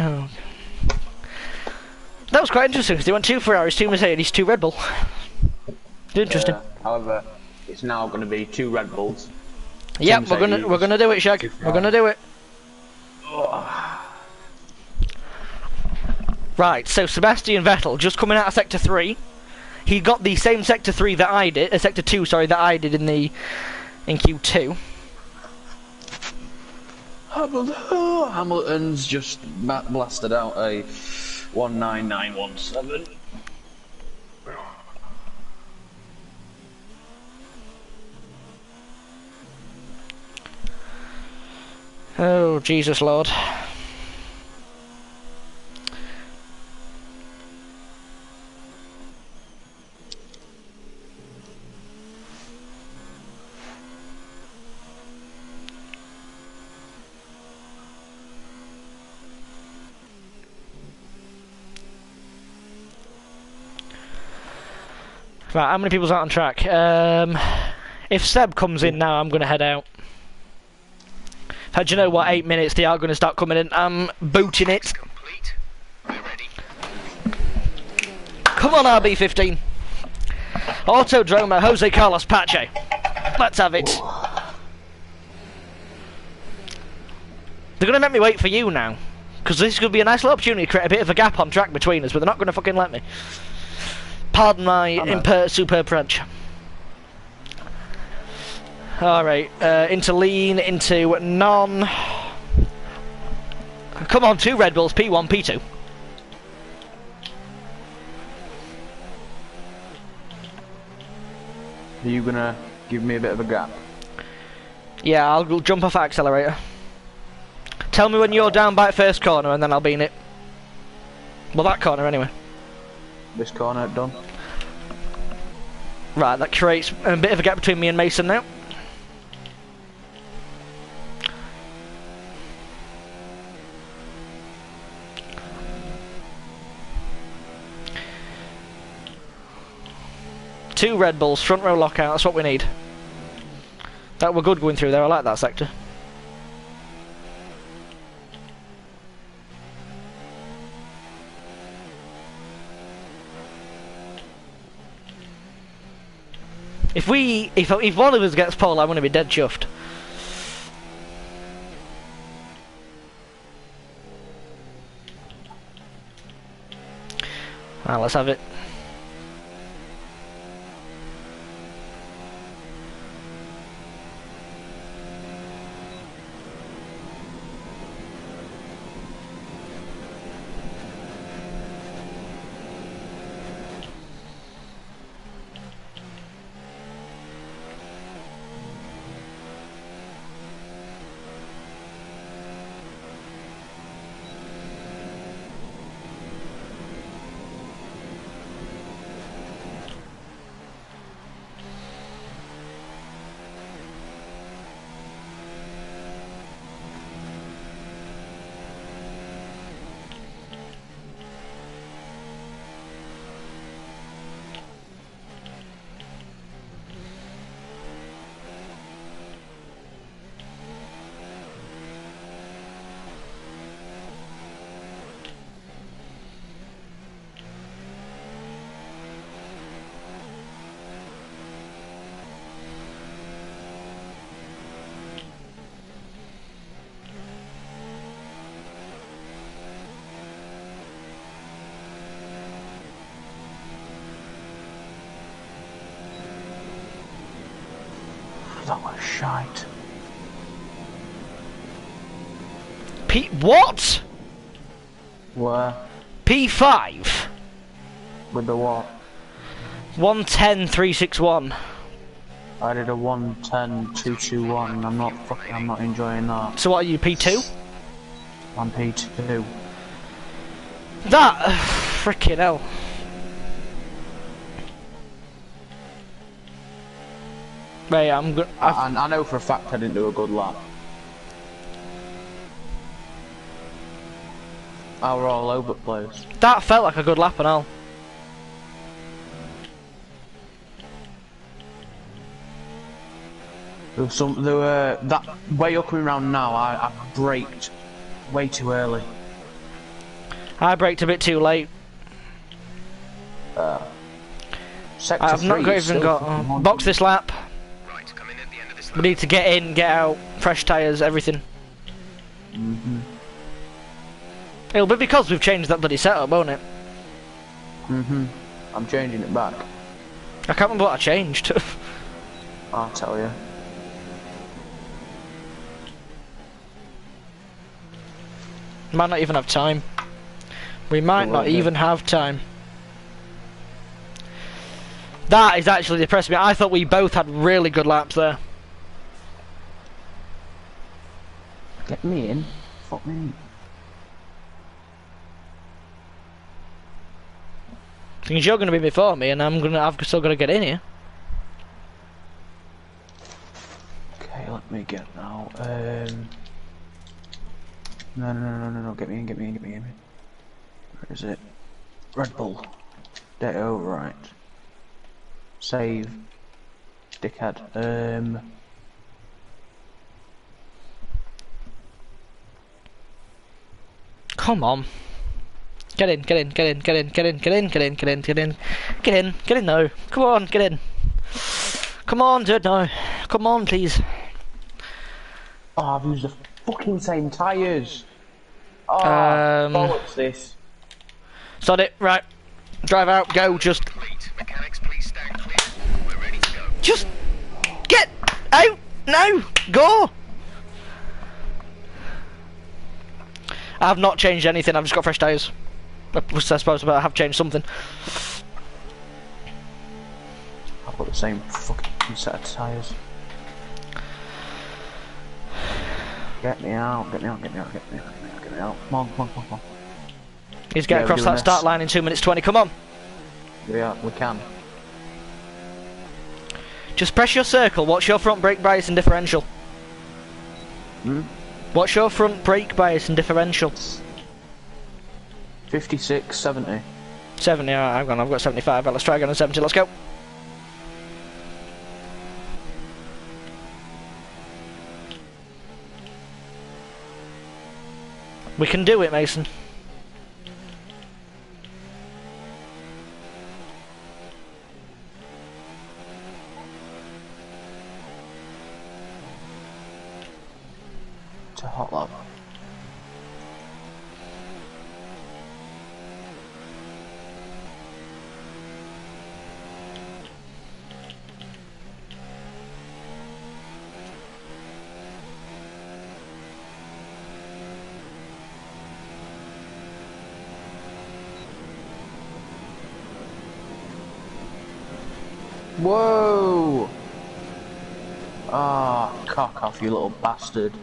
Oh. That was quite interesting because they went 2 Ferraris, 2 Mercedes, 2 Red Bull. Interesting. However, it's now going to be 2 Red Bulls. Yep, we're gonna do it, Shag. We're gonna do it. Right, so Sebastian Vettel just coming out of Sector 3. He got the same Sector 3 that I did, Sector 2, sorry, that I did in Q2. Hamilton's just blasted out a 19917. Oh, Jesus Lord. Right, how many people's out on track? If Seb comes in now, I'm going to head out. Do you know what? 8 minutes, they are going to start coming in. I'm booting it. Come on, RB15. Autodromo, Jose Carlos Pache. Let's have it. They're going to make me wait for you now. Because this could be a nice little opportunity to create a bit of a gap on track between us, but they're not going to fucking let me. Pardon my superb French. Alright, into lean, into non. Come on, 2 Red Bulls, P1, P2. Are you gonna give me a bit of a gap? Yeah, I'll jump off that accelerator. Tell me when you're down by first corner and then I'll be in it. Well, that corner anyway. This corner done. Right, that creates a bit of a gap between me and Mason now. Two Red Bulls, front row lockout, that's what we need. That we're good going through there, I like that sector. If one of us gets pole, I'm going to be dead chuffed. Right, let's have it. That was shite. What? Where? P5? With the what? 110.361. I did a 110.221. I'm not enjoying that. So what are you, P2? I'm P2. That freaking hell. Right, I'm good. I know for a fact I didn't do a good lap. I were all over the place. That felt like a good lap and all. There were that way up and around now. I braked way too early. I braked a bit too late. Sector I've not 3 got is even still got box this lap. Right, come in at the end of this We lap. need to get in, get out, fresh tyres, everything. It'll be because we've changed that bloody setup, won't it? I'm changing it back. I can't remember what I changed. I'll tell you. Might not even have time. We might not even have time. That is actually depressing me. I thought we both had really good laps there. Get me in. Fuck me. Because you're going to be before me, and I've still got to get in here. Okay, let me get now. No. Get me in. Where is it? Red Bull. Ditto, right. Save. Dickhead. Come on. Get in now. Come on, get in. Come on, do it now. Come on, please. Oh, I've used the fucking same tyres. Oh, bollocks this. Sod it, right. Drive out, go, just... Complete. Mechanics, please stand clear. We're ready to go. Just... Get out! No! Go! I've not changed anything, I've just got fresh tyres. I suppose I have changed something. I've got the same fucking set of tyres. Get me out. Come on. He's getting across that start line in 2 minutes 20, come on. Yeah, we can. Just press your circle. What's your front brake bias and differential? What's your front brake bias and differential? 56, 70. 70, alright, I've got 75, right, let's try again on 70, let's go. We can do it, Mason. It's a hot lap. Whoa! Ah, cock off, you little bastard.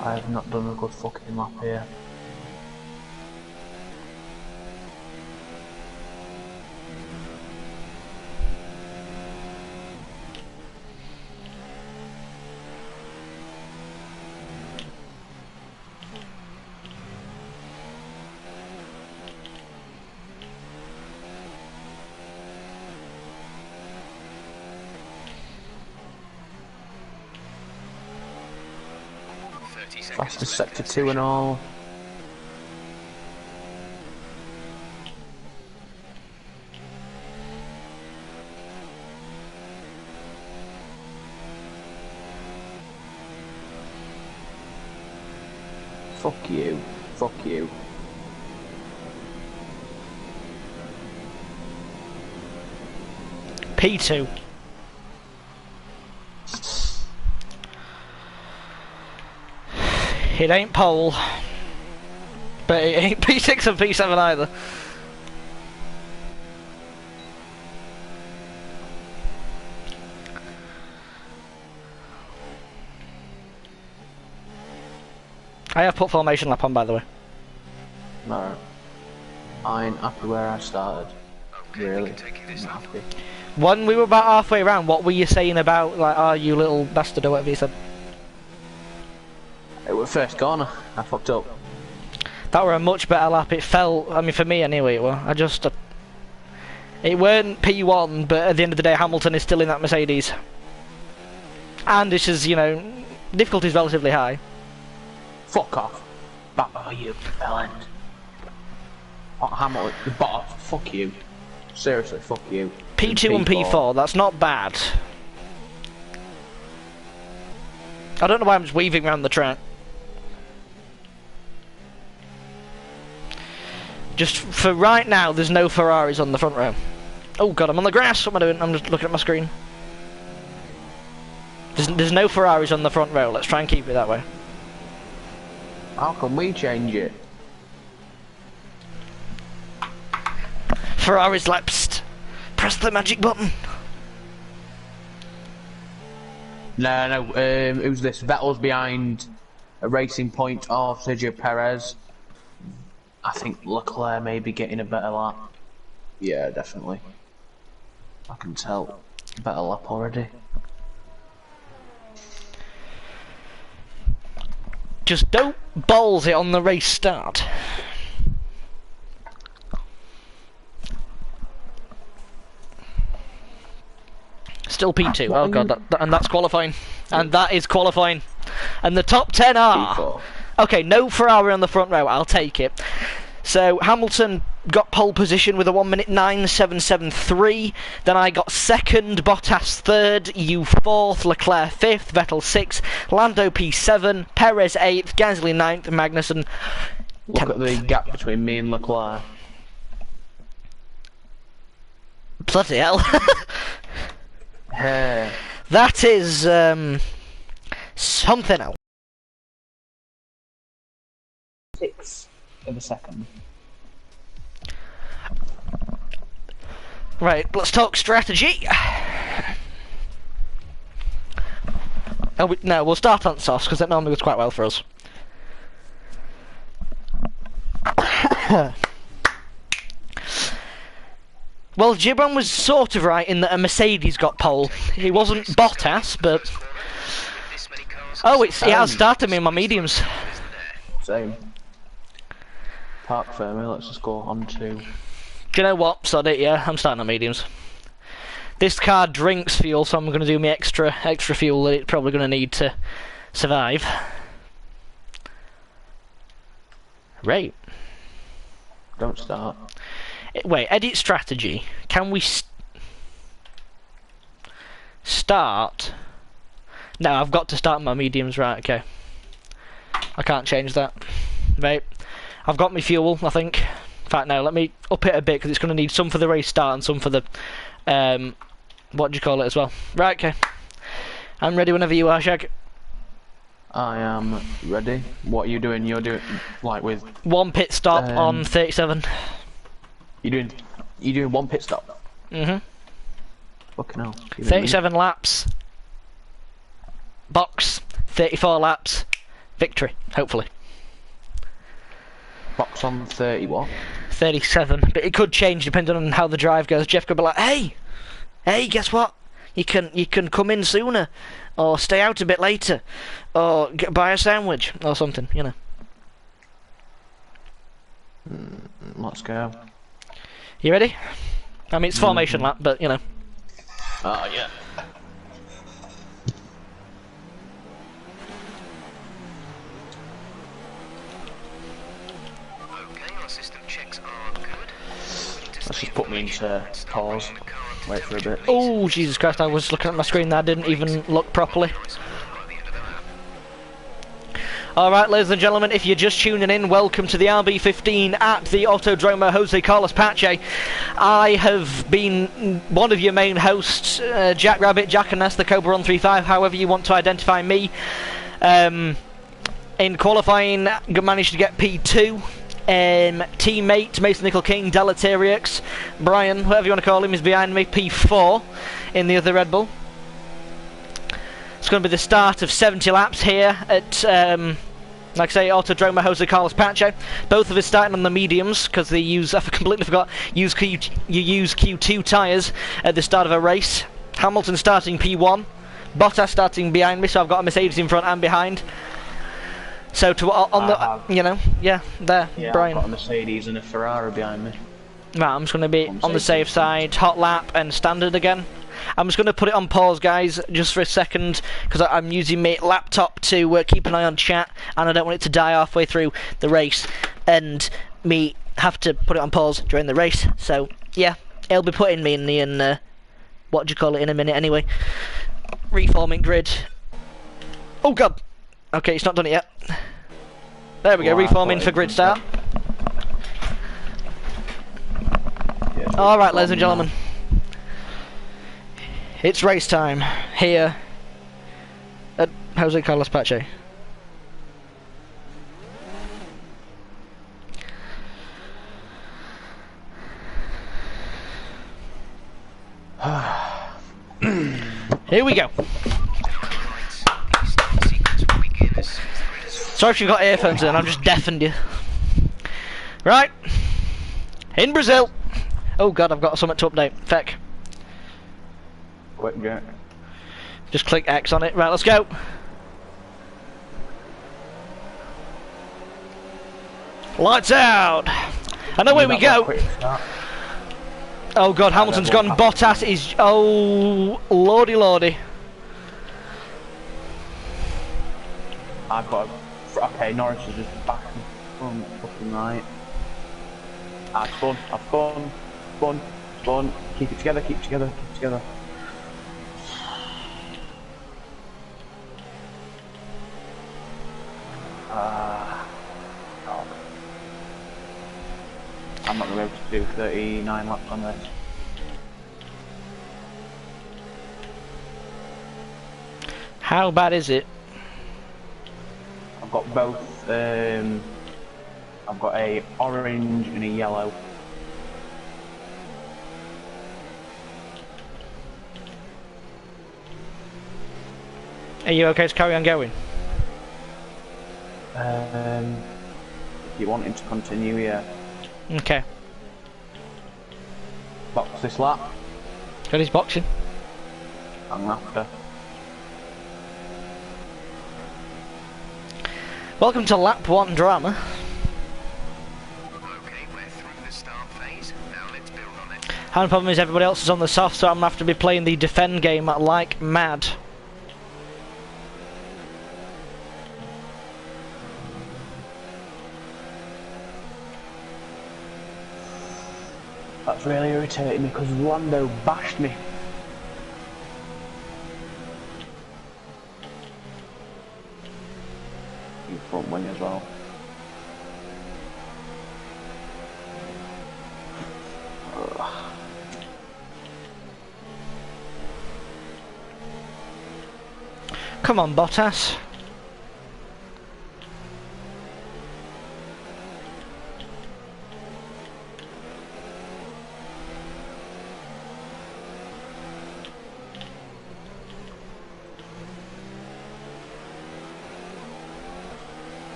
I have not done a good fucking lap here. Fastest sector 2 and all. Fuck you. Fuck you. P2. It ain't pole, but it ain't P6 and P7 either. I have put formation lap on, by the way. No. I ain't happy where I started. Okay, Really? we can take you this Not lap. happy. When we were about halfway around, what were you saying about, like, oh, you little bastard, or whatever you said? It was first corner. I fucked up. That were a much better lap. It felt, I mean, for me anyway, it were. It weren't P1, but at the end of the day, Hamilton is still in that Mercedes. And this is, you know, difficulty is relatively high. Fuck off. Oh, you bellend. Oh, Hamilton, fuck you. Seriously, fuck you. P2 and P4, that's not bad. I don't know why I'm just weaving around the track. Just for right now, there's no Ferraris on the front row. Oh god, I'm on the grass. What am I doing? I'm just looking at my screen. There's no Ferraris on the front row. Let's try and keep it that way. How can we change it? Ferrari's lapsed. Press the magic button. No, who's this? Vettel's behind a racing point of Sergio Perez. I think Leclerc may be getting a better lap. Yeah, definitely. I can tell. Better lap already. Just don't balls it on the race start. Still P2. Oh god, and that's qualifying. And that is qualifying. And the top 10 are... P4. Okay, no Ferrari on the front row, I'll take it. So Hamilton got pole position with a 1:09.773. Then I got second, Bottas third, you fourth, Leclerc fifth, Vettel sixth, Lando P7, Perez eighth, Gasly ninth, Magnussen 10th. Look at the gap between me and Leclerc. Bloody hell. Hey. That is something else. 6 of a second. Right, let's talk strategy. Oh, no, we'll start on sauce because that normally goes quite well for us. Well, Gibran was sort of right in that a Mercedes got pole. He wasn't Bottas, but... Oh, it has started me in my mediums. Same. Park firmly, let's just go on to... Do you know what? Sod it, yeah, I'm starting on mediums. This car drinks fuel, so I'm going to do my extra fuel that it's probably going to need to survive. Right. Don't start. Wait, edit strategy. Can we start? No, I've got to start my mediums, right, okay. I can't change that. Right. I've got my fuel, I think. In fact, no, let me up it a bit because it's going to need some for the race start and some for the, what do you call it as well? Right, okay. I'm ready whenever you are, Shag. I am ready. What are you doing? You're doing, like, with... One pit stop on 37. You're doing one pit stop? Mm-hmm. Fucking hell. 37 laps. Box. 34 laps. Victory, hopefully. Box on 30 what? 37, but it could change depending on how the drive goes. Jeff could be like, hey, guess what? You can come in sooner, or stay out a bit later, or buy a sandwich, or something, you know. Let's go. You ready? I mean, it's formation lap, but, you know. Oh, yeah. Let's just put me into pause. Wait for a bit. Oh, Jesus Christ, I was looking at my screen there, I didn't even look properly. Alright, ladies and gentlemen, if you're just tuning in, welcome to the RB15 at the Autodromo Jose Carlos Pache. I have been one of your main hosts, Jack Rabbit, Jack and Ness, the Cobra 135, however you want to identify me. In qualifying, managed to get P2. Teammate Mason Nickel King, Deleterious, Brian, whatever you want to call him, is behind me, P4 in the other Red Bull. It's going to be the start of 70 laps here at, like I say, Autodromo Jose Carlos Pache. Both of us starting on the mediums because they use, I completely forgot, you use Q2 tyres at the start of a race. Hamilton starting P1, Bottas starting behind me, so I've got a Mercedes in front and behind. So to on the, you know, yeah, there, Yeah, Brian. I've got a Mercedes and a Ferrari behind me. Right, I'm just going to be on the safe side, hot lap and standard again. I'm just going to put it on pause, guys, just for a second, because I'm using my laptop to keep an eye on chat, and I don't want it to die halfway through the race, and me have to put it on pause during the race. So yeah, it'll be putting me in the what do you call it in a minute anyway. Reforming grid. Oh god. Okay, it's not done it yet. There we go, reforming for grid start. Alright, ladies and gentlemen. It's race time here at Jose Carlos Pache. Here we go. Sorry if you've got earphones in, I've just deafened you. Right. In Brazil. Oh god, I've got something to update. Feck. Quick get. Just click X on it. Right, let's go. Lights out. And away we go. Oh god, Hamilton's gone. Bottas is... Oh, lordy lordy. I've got... Okay, Norris is just back from fucking right. Spun. I've spun. Spun. Spun. Keep it together, keep it together, keep it together. God. I'm not going to be able to do 39 laps on this. How bad is it? I've got both, I've got a orange and a yellow. Are you okay to carry on going? If you want him to continue, yeah. Okay. Box this lap. Got his boxing. I'm after. Welcome to lap 1 drama. Okay, we're through the start phase. Now let's build on it. And the problem is everybody else is on the soft, so I'm going to have to be playing the defend game like mad. That's really irritating me because Lando bashed me. You front wing as well. Ugh. Come on, Bottas.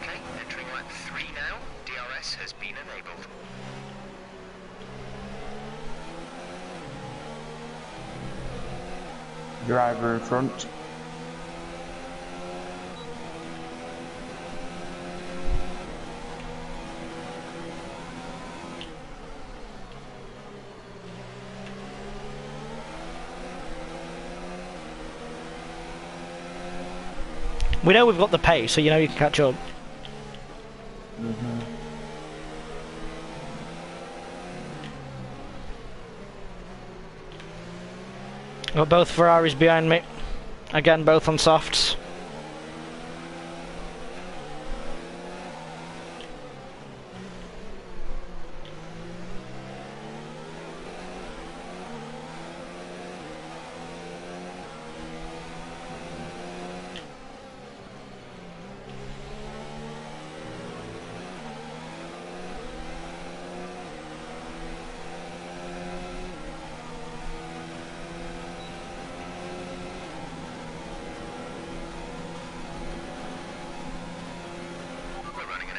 Okay, entering lap 3 now. DRS has been enabled. Driver in front. We know we've got the pace, so you know you can catch up. Got both Ferraris behind me. Again, both on softs.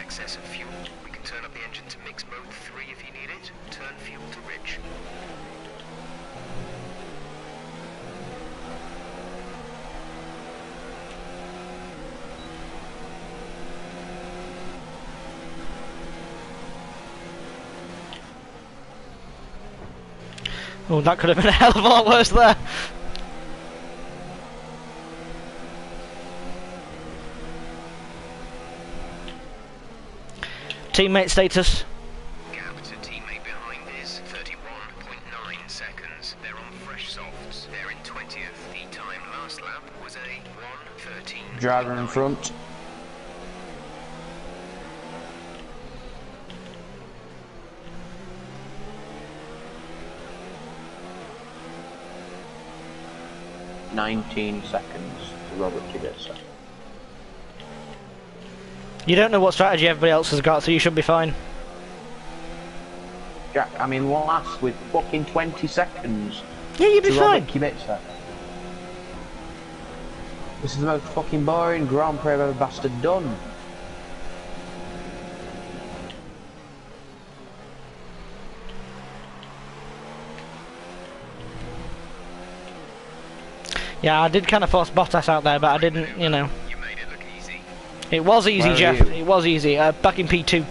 excess of fuel, we can turn up the engine to mix mode 3 if you need it. Turn fuel to rich. Oh, that could have been a hell of a lot worse there. Teammate status. Gap to teammate behind is 31.9 seconds. They're on fresh softs. They're in 20th. The time last lap was a 1:13. Driver in front. "19 seconds to Robert to get set." You don't know what strategy everybody else has got, so you should be fine. Jack, I mean, last with fucking 20 seconds. Yeah, you'd be to fine. Robert Kubica. This is the most fucking boring Grand Prix I've ever bastard done. Yeah, I did kind of force Bottas out there, but I didn't, you know. You made it look easy. It was easy, Where are Jeff. you? It was easy. Back in P2.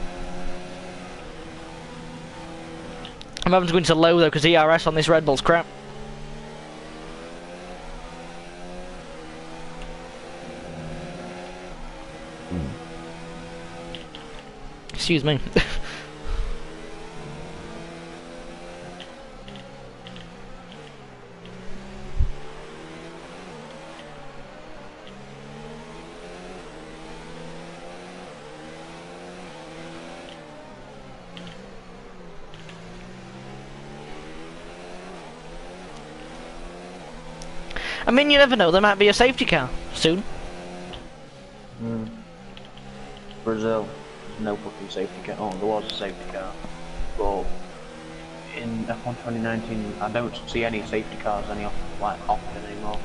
I'm having to go into low, though, because ERS on this Red Bull's crap. Excuse me. I mean, you never know, there might be a safety car soon. Brazil, there's no fucking safety car. Oh, there was a safety car. But in F1 2019, I don't see any safety cars often anymore.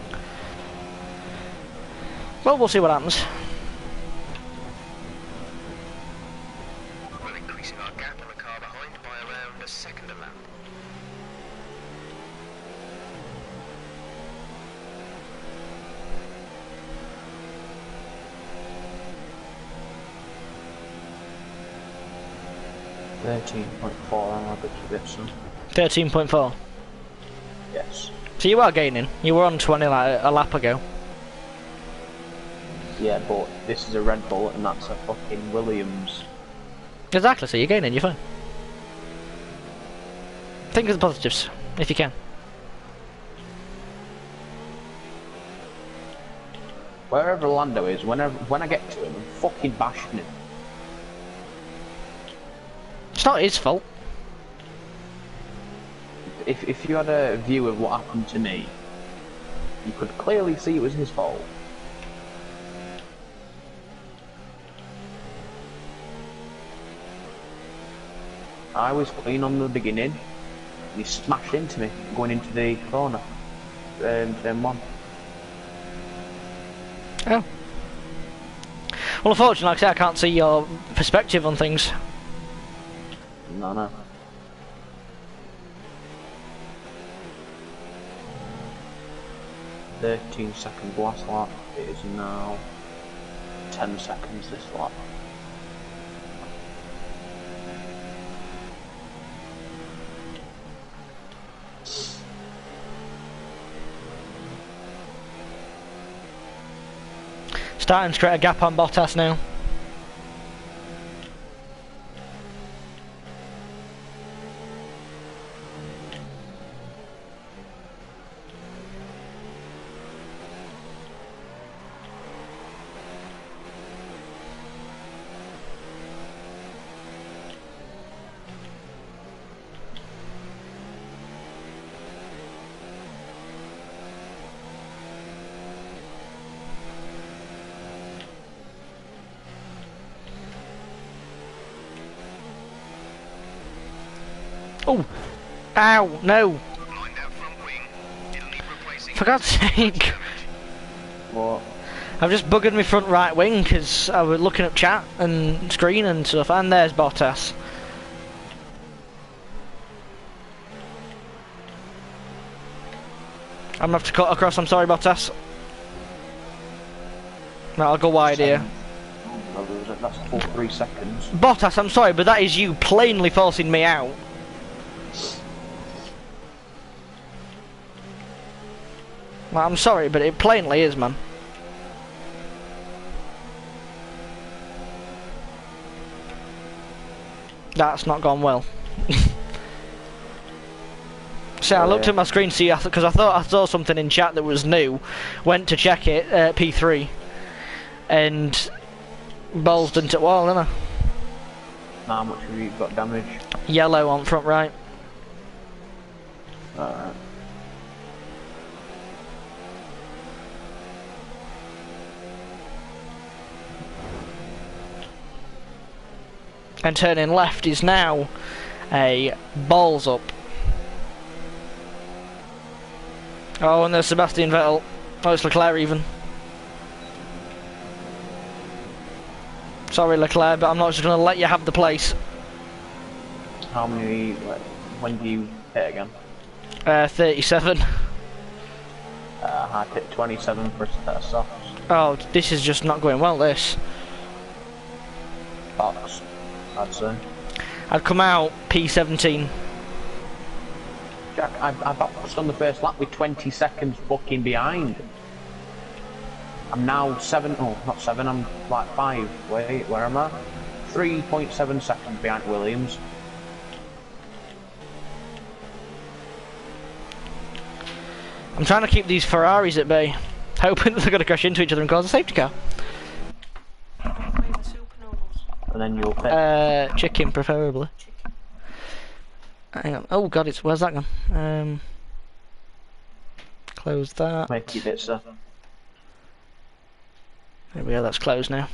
Well, we'll see what happens. We're increasing our gap on the car behind by around a second a lap. "13.4 on Robert Kubica." 13.4. Yes. So you are gaining. You were on 20 like a lap ago. Yeah, but this is a Red Bull and that's a fucking Williams. Exactly, so you're gaining, you're fine. Think of the positives, if you can. Wherever Lando is, when I get to him, I'm fucking bashing him. It's not his fault. If you had a view of what happened to me, you could clearly see it was his fault. I was clean on the beginning, and he smashed into me going into the corner. Turn 1. Oh. Well, unfortunately, like I say, I can't see your perspective on things. No. 13-second last lap. It is now 10 seconds this lap. Starting to create a gap on Bottas now. Oh! Ow! No! Blind out front wing. It'll need replacing. For God's sake! What? I've just buggered my front right wing because I was looking at chat and screen and stuff, and there's Bottas. I'm gonna have to cut across, I'm sorry Bottas. No, I'll go wide here. That's a full 3 seconds. Bottas, I'm sorry, but that is you plainly forcing me out. Well, I'm sorry, but it plainly is, man. That's not gone well. See, I looked at my screen, see, because I thought I saw something in chat that was new. Went to check it, P3, and balls into wall, didn't I? How much have you got damage? Yellow on front right. Alright. And turning left is now a balls up. Oh, and there's Sebastian Vettel. Oh, it's Leclerc even. Sorry Leclerc, but I'm not just going to let you have the place. How many, when do you hit again? 37. I hit 27 for a set of softs. Oh, this is just not going well, this. Box, I'd say. I'd come out P17. Jack, I boxed on the first lap with 20 seconds fucking behind. I'm now 7, oh, not 7, I'm like 5. Wait, where am I? 3.7 seconds behind Williams. I'm trying to keep these Ferraris at bay, hoping that they're going to crash into each other and cause a safety car. And then you'll pick. Chicken, preferably. Hang on. Oh god, where's that gone? Close that. Make your bits, sir. There we go, that's closed now.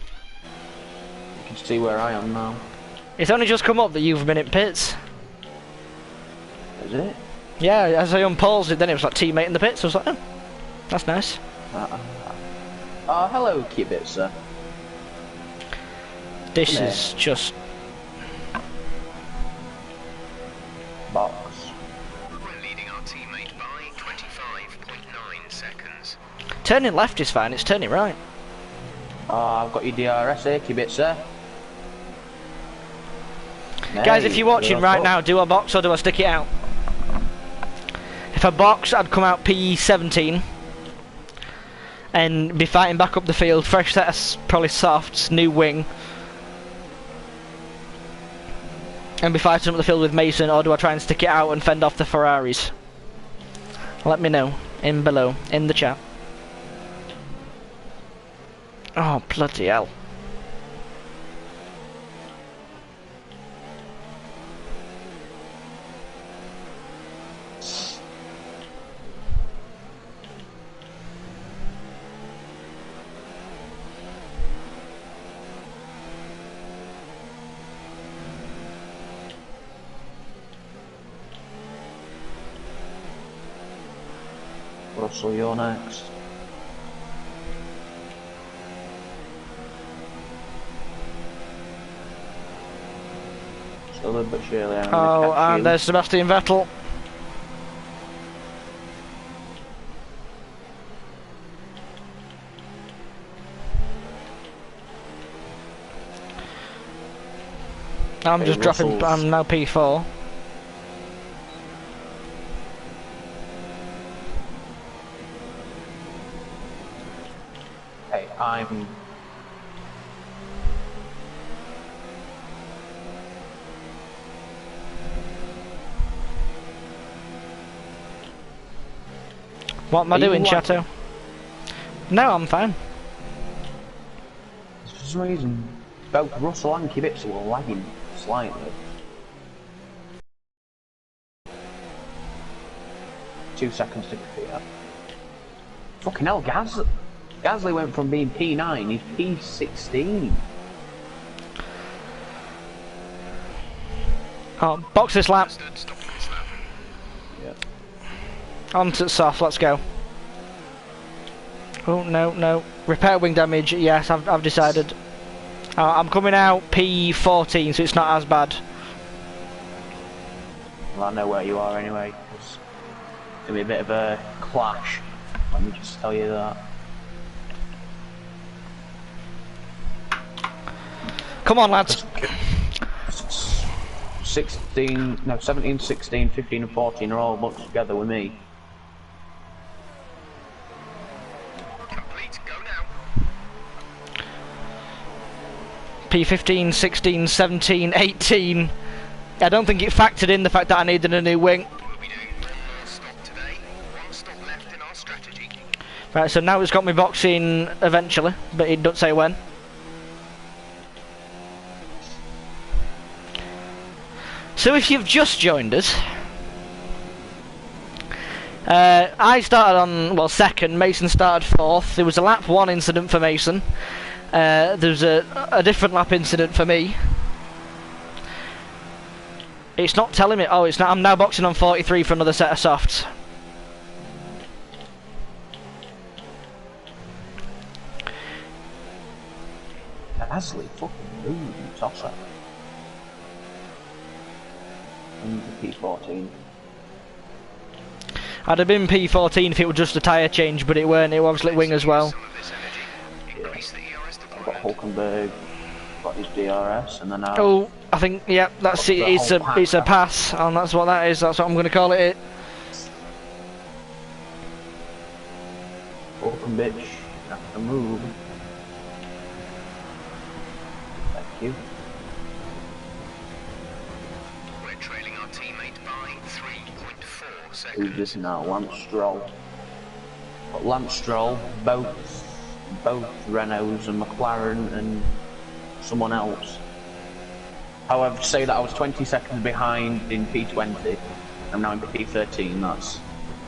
You can see where I am now. It's only just come up that you've been in pits. Is it? Yeah, as I unpaused it, then it was like teammate in the pits. I was like, oh, that's nice. Oh, hello, Kibitzer. This is just box. We're leading our teammate by 25.9 seconds. turning left is fine. It's turning right. Oh, I've got your DRS here, Kibitzer. Guys, if you're watching right now, do I box or do I stick it out? If I box, I'd come out P17 and be fighting back up the field. Fresh set of probably softs, new wing, and be fighting up the field with Mason, or do I try and stick it out and fend off the Ferraris? Let me know in below in the chat. Oh bloody hell. Russell, you're next. Slowly but surely, I'm gonna Oh, catch and you. there's Sebastian Vettel. I'm just dropping. I'm now P4. Hey, I'm... What am I doing, Chateau? No, I'm fine. For some reason, both Russell and Kibitzer were lagging slightly. 2 seconds to complete that. Fucking hell, Gasly went from being P9, he's P16. Oh, box this lap. Yeah. On to soft, let's go. Oh, no, no. Repair wing damage, yes, I've decided. I'm coming out P14, so it's not as bad. Well, I know where you are anyway. It's going to be a bit of a clash. Let me just tell you that. Come on, lads. 17, 16, 15 and 14 are all booked together with me. Complete, go now. P15, 16, 17, 18. I don't think it factored in the fact that I needed a new wing. We'll be doing one more stop today. One stop left in our strategy. Right, so now it's got me boxing eventually, but it don't say when. So if you've just joined us, I started on, well, second, Mason started fourth. There was a lap 1 incident for Mason. There was a different lap incident for me. It's not telling me, oh, it's not, I'm now boxing on 43 for another set of softs. Asley fucking rude, tosser. And the P14. I'd have been P14 if it was just a tyre change, but it weren't. It was obviously wing as well. I've got Hulkenberg, got his DRS, and then now. Oh, I think, yeah, that's it. It's a pass, and that's what that is. That's what I'm going to call it. Hulkenberg, have to move. Thank you. We're trailing our teammate by 3.4 seconds. Who's this now? Lance Stroll. But Lance Stroll, both Renaults and McLaren and someone else. However, say that I was 20 seconds behind in P20. I'm now in P13. That's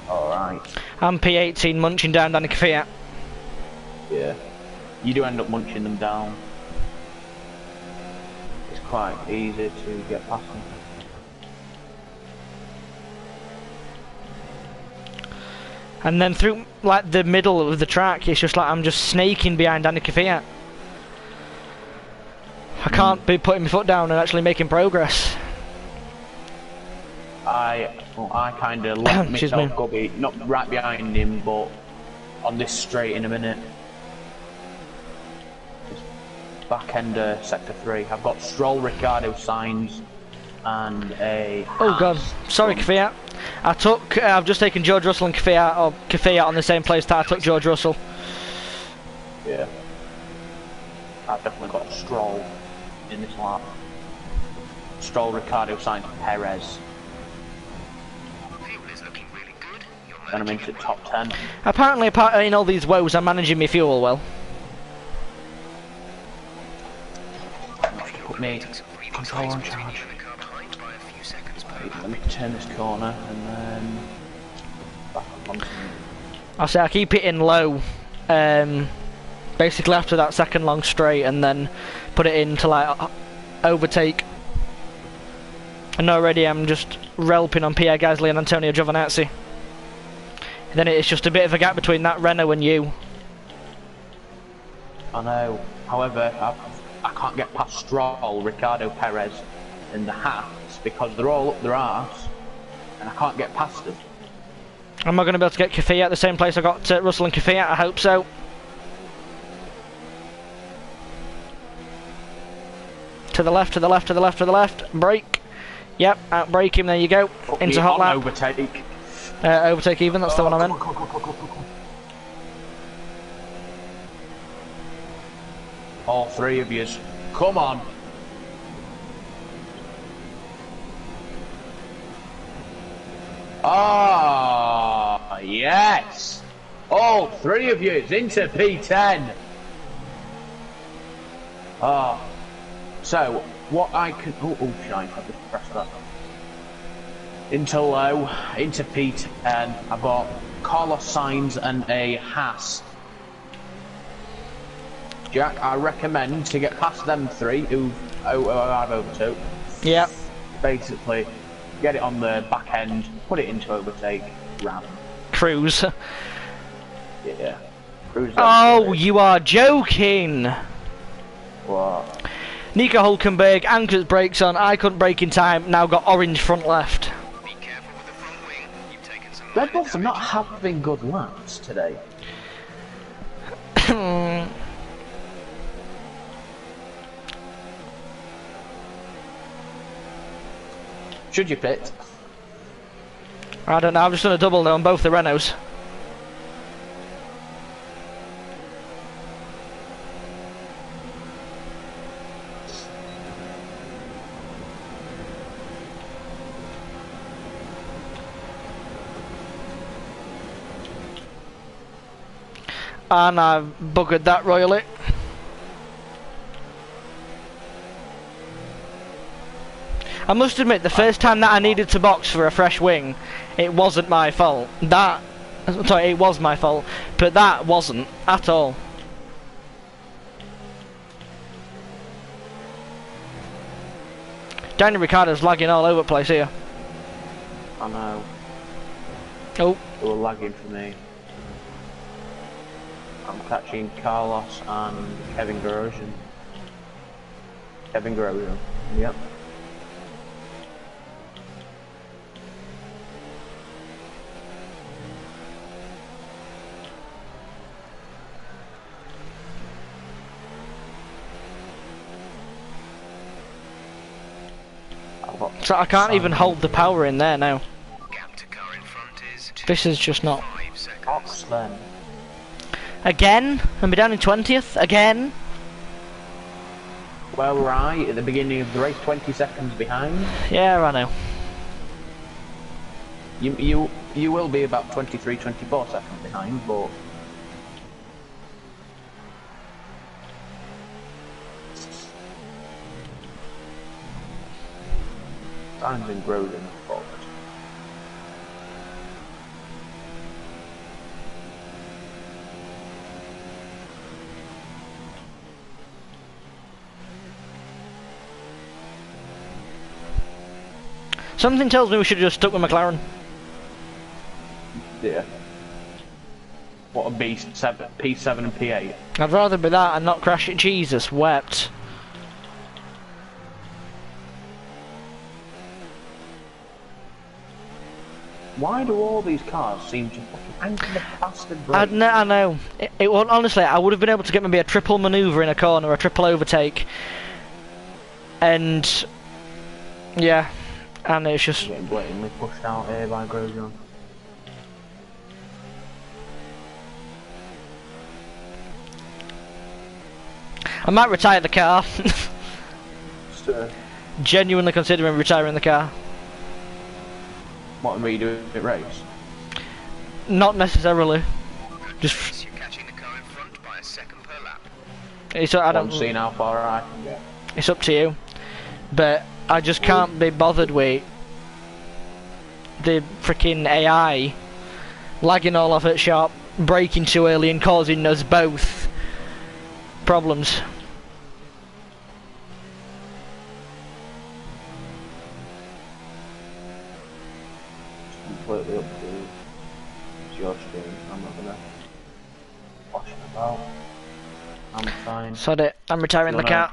alright. I'm P18 munching down Danica Fiat. Yeah. You do end up munching them down. It's quite easy to get past them. And then through like the middle of the track, it's just like I'm just snaking behind Danica Fiat. I can't be putting my foot down and actually making progress. I kind of let myself go, not right behind him, but on this straight in a minute. Just back end sector 3. I've got Stroll, Ricciardo, Sainz, and a. Oh god, sorry, Kvyat. I've just taken George Russell and Kvyat on the same place that I took George Russell. Yeah. I've definitely got Stroll in this lap. Stroll, Ricciardo, Sainz, Perez. Fuel is looking really good. Then I'm into top 10. Apparently, in all these woes, I'm managing my fuel well. Put me control on charge. Let me turn this corner and then back on. I say I keep it in low, basically after that second long straight, and then put it in to like overtake. And already I'm just relping on Pierre Gasly and Antonio Giovinazzi. And then it's just a bit of a gap between that Renault and you. I know. However, I can't get past Stroll, Ricciardo, Perez, and the Haas because they're all up their arse, and I can't get past them. Am I going to be able to get Kvyat at the same place I got Russell and Kvyat? I hope so. To the left, to the left, to the left, to the left. Brake. Yep, outbrake him, there you go. Into hot lap. Overtake. Overtake even, that's the one I'm in. All three of yous. Come on. Ah, yes. All three of yous into P10. Ah. So, what I can... Oh, shine, I've just pressed that. Into low, into P10, I've got Carlos Sainz and a Haas. Jack, I recommend to get past them three who I've overtook. Yeah. Basically, get it on the back end, put it into overtake, ram. Cruise. Yeah. Oh, you are joking! What? Nico Hulkenberg, anchors brakes on, I couldn't brake in time, now got orange front left. Be careful with the front wing. You've taken some Red minor Bulls are not damage. having good laps today. Should you pit? I don't know, I've just done a double though on both the Renaults. And I've buggered that royally. I must admit, the first time that I needed to box for a fresh wing, it wasn't my fault. Sorry, it was my fault, but that wasn't at all. Daniel Ricciardo's lagging all over the place here. I know. Oh. They were lagging for me. I'm catching Carlos and Kevin Grosjean. Kevin Grosjean. Yep. So I can't even hold the power in there now. Gap to car in front is This is just not. 5 seconds. Ox then. Again? And we're down in 20th? Again? Well, right at the beginning of the race, 20 seconds behind. Yeah, I know. You will be about 23, 24 seconds behind, but time's in Grosjean fault. Something tells me we should have just stuck with McLaren. Yeah. What a beast, P7 and P8. I'd rather be that and not crash it. Jesus wept. Why do all these cars seem to fucking anchor the bastard brake? I know. Honestly, I would have been able to get maybe a triple manoeuvre in a corner, a triple overtake. And... yeah. And it's just... Getting blatantly pushed out here by Grosjean. I might retire the car. So, Genuinely considering retiring the car. what, and redo it race? Not necessarily. Just... You're catching the car in front by a second per lap. It's, I don't... I'm seeing how far I can get. It's up to you. But I just can't be bothered with the freaking AI lagging all off at sharp, braking too early and causing us both problems. Completely up to it's your stream. I'm not gonna wash it about. I'm fine. Sod it, I'm retiring the No, car.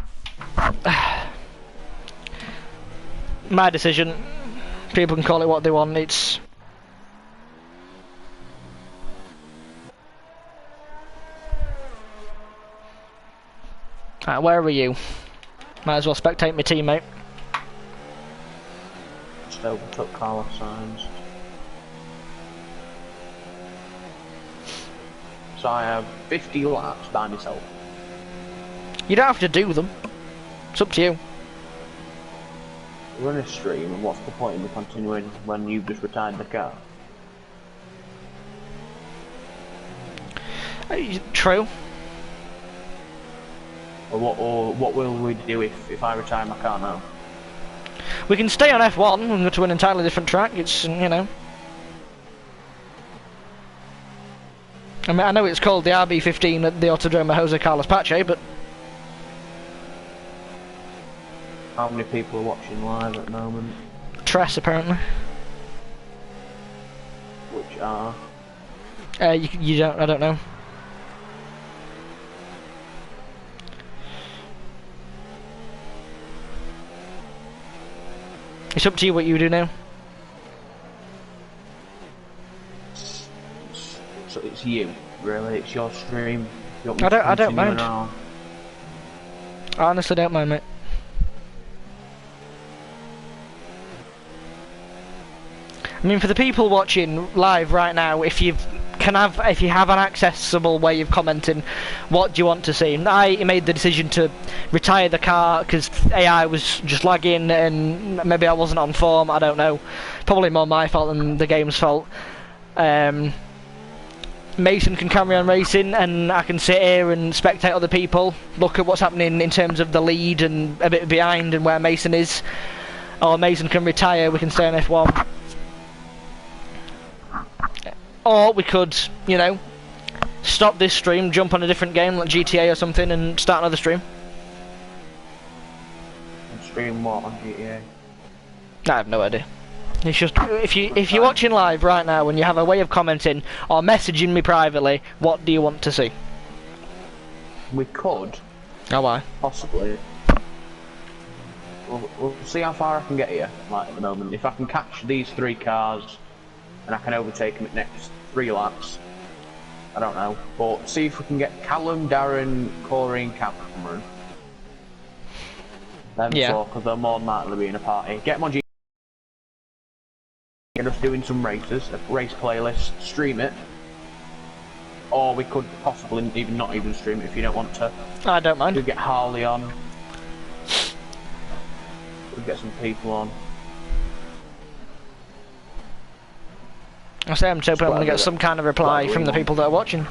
My decision. People can call it what they want, it's... where are you? Might as well spectate my teammate. Just overtook Carlos Sainz. So I have 50 laps by myself. You don't have to do them. It's up to you. Run a stream, and what's the point in me continuing when you've just retired the car? True. Or what will we do if I retire my car now? We can stay on F1 and go to an entirely different track. It's, you know... I mean, I know it's called the RB15 at the Autodromo José Carlos Pache, but... How many people are watching live at the moment? Tress, apparently. Which are... You don't... I don't know. It's up to you what you do now. So it's you, really. It's your stream. You want me I to don't continue mind. on? I honestly don't mind, mate. I mean, for the people watching live right now, if you have an accessible way of commenting, what do you want to see? And I made the decision to retire the car because AI was just lagging and maybe I wasn't on form. I don't know. Probably more my fault than the game's fault. Mason can carry on racing and I can sit here and spectate other people, look at what's happening in terms of the lead and a bit behind and where Mason is. Or Mason can retire, we can stay on F1. Or we could, you know, stop this stream, jump on a different game like GTA or something and start another stream. And stream what on GTA? I have no idea. It's just, if you're watching live right now and you have a way of commenting or messaging me privately, what do you want to see? We could. Oh, why? Possibly. We'll see how far I can get here, like, at the moment. If I can catch these 3 cars and I can overtake them at next 3 laps, I don't know. But see if we can get Callum, Darren, Corey and Cameron. Them 4, because they're more than likely to be in a party. Get them on get us doing some races, a race playlist, stream it. Or we could possibly not even stream it if you don't want to. I don't mind. Could get Harley on. Could get some people on. I say I'm hoping I'm going to get some kind of reply from the people that are watching.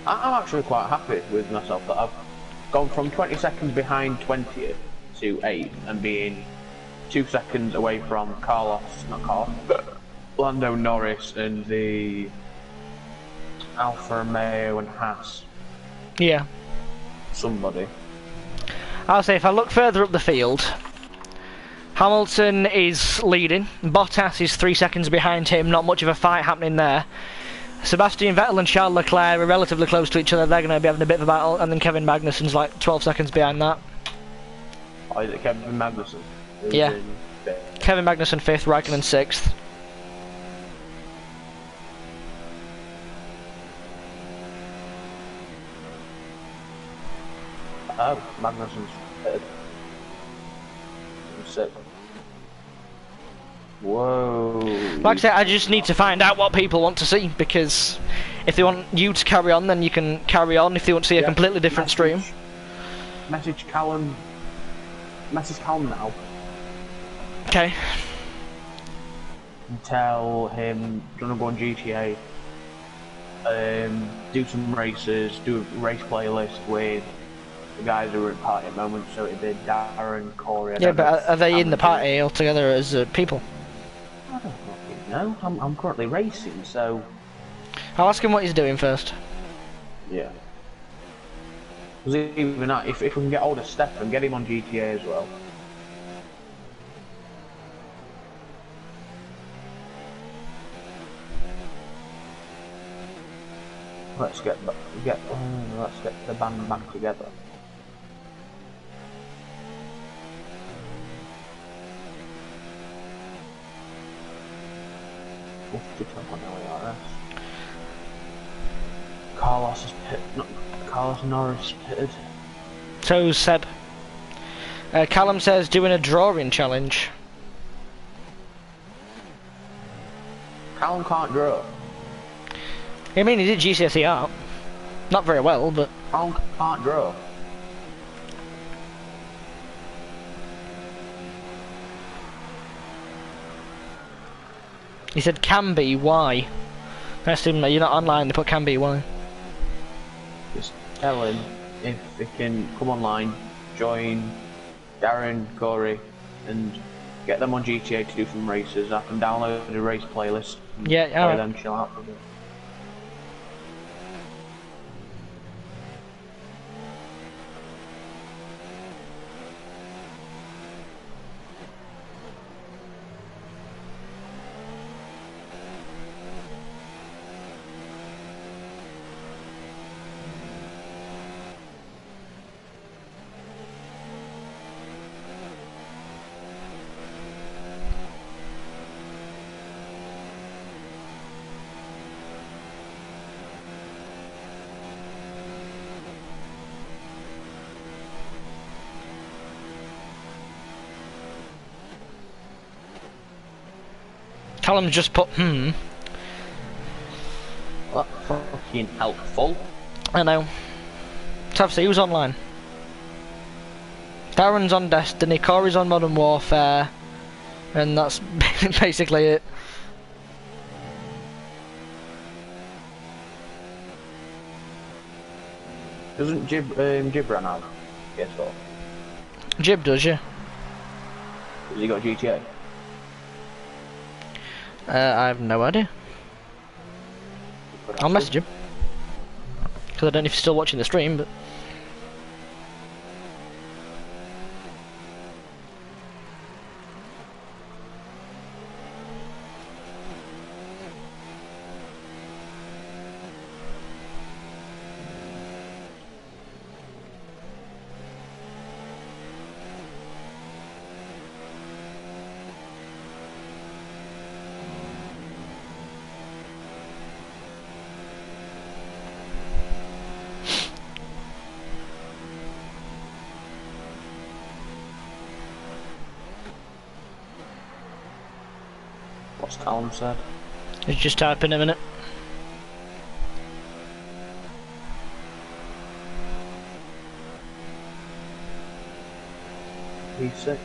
I'm actually quite happy with myself that I've gone from 20 seconds behind 20th to 8th and being 2 seconds away from Lando Norris and the Alfa Romeo and Haas. Yeah. Somebody. I'll say if I look further up the field, Hamilton is leading, Bottas is 3 seconds behind him, not much of a fight happening there. Sebastian Vettel and Charles Leclerc are relatively close to each other, they're going to be having a bit of a battle, and then Kevin Magnussen's like 12 seconds behind that. Oh, is it Kevin Magnussen? Yeah. Kevin Magnussen 5th, Raikkonen 6th. Oh, Magnussen's 3rd. 6th. Whoa. Like I said, I just need to find out what people want to see, because if they want you to carry on, then you can carry on. If they want to see a completely different stream. Message Callum now. Okay. And tell him, gonna go on GTA, do some races, do a race playlist with the guys who are at party at the moment, so it'd be Darren, Corey. Yeah, but are they in the party altogether as people? I don't fucking know. I'm currently racing, so. I'll ask him what he's doing first. Yeah. Because even that, if we can get hold of Stefan, get him on GTA as well. Let's get the band back together. Carlos Norris pitted. So Seb. Callum says doing a drawing challenge. Callum can't draw. I mean, he did GCSE art. Not very well, but... Callum can't draw. He said can be, why? I assume that you're not online, they put can be, why? Just tell him if they can come online, join Darren, Corey, and get them on GTA to do some races. I can download a race playlist. Yeah, alright. Them chill out with it. Tell him to just put What fucking helpful. I know. Tavsy, who's online? Darren's on Destiny, Corey's on Modern Warfare, and that's basically it. Doesn't Jib run out? Guess what? Jib does, yeah. Has he got GTA? I have no idea. I'll message him. Because I don't know if he's still watching the stream, but... What's Callum said? He's just typing a minute. V6.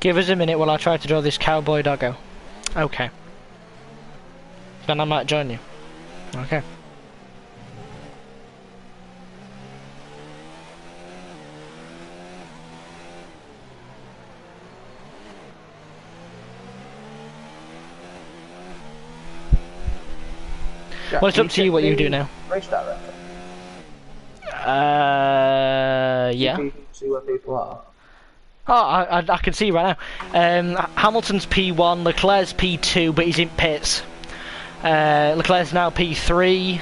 Give us a minute while I try to draw this cowboy doggo. Okay. Then I might join you. Okay. Jack, Well, it's can up to you what you do now. Race director. Yeah. See where people are. Oh, I can see right now. Hamilton's P1, Leclerc's P2, but he's in pits. Leclerc's now P3.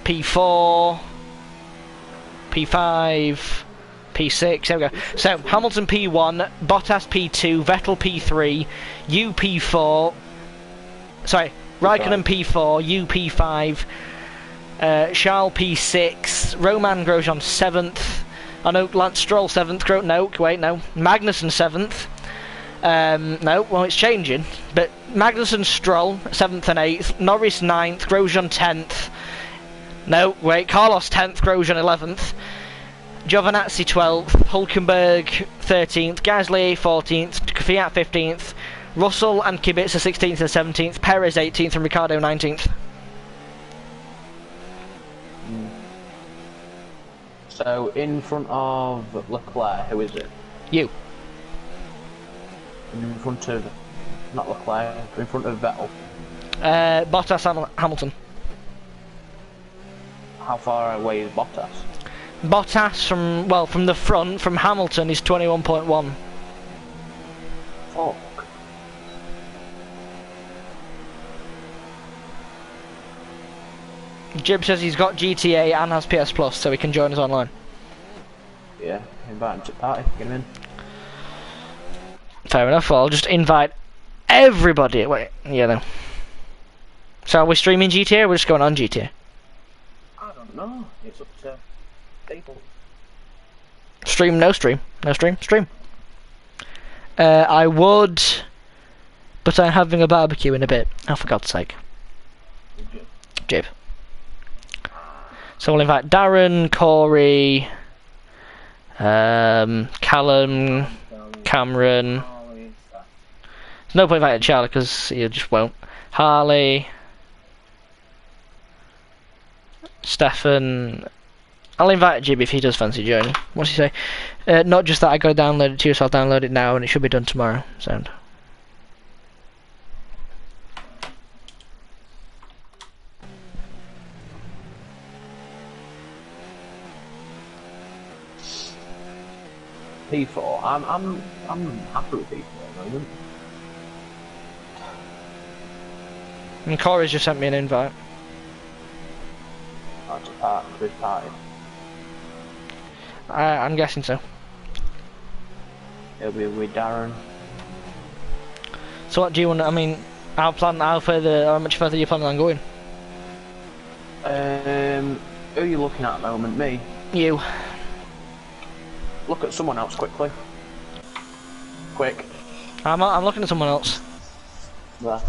P4. P5. P6, there we go. So, Hamilton P1, Bottas P2, Vettel P3, you P4. Sorry, Raikkonen P4, you P5. Charles P6, Roman Grosjean 7th. I know Lance Stroll 7th. No, wait, no. Magnussen 7th. No, well, it's changing. But Magnussen, Stroll 7th and 8th. Norris 9th. Grosjean 10th. No, wait. Carlos 10th. Grosjean 11th. Giovinazzi 12th. Hulkenberg 13th. Gasly 14th. Kvyat 15th. Russell and Kubica 16th and 17th. Perez 18th and Ricciardo 19th. So, in front of Leclerc, who is it? You. In front of... not Leclerc, in front of Vettel. Bottas and Hamilton. How far away is Bottas? Bottas from the front, from Hamilton, is 21.1. Fuck. Jib says he's got GTA and has PS Plus, so he can join us online. Yeah, invite him to the party, get him in. Fair enough, I'll just invite everybody. Wait, yeah, no. So are we streaming GTA or we're just going on GTA? I don't know, it's up to people. Stream, no stream. No stream, stream. I would, but I'm having a barbecue in a bit. Oh, for God's sake. Jib. So we'll invite Darren, Corey, Callum, Cameron. There's no point inviting Charlie because he just won't. Harley, Stefan. I'll invite Jib if he does fancy joining. What's he say? Not just that I got to download it too, so I'll download it now and it should be done tomorrow. Sound. P4. I'm happy with P4 at the moment. And Corey's just sent me an invite. That's a part of his party. I'm guessing so. It'll be with Darren. So what do you want? I mean, how much further are you planning on going? Who are you looking at the moment? Me? You. Look at someone else quickly. Quick. I'm looking at someone else. There.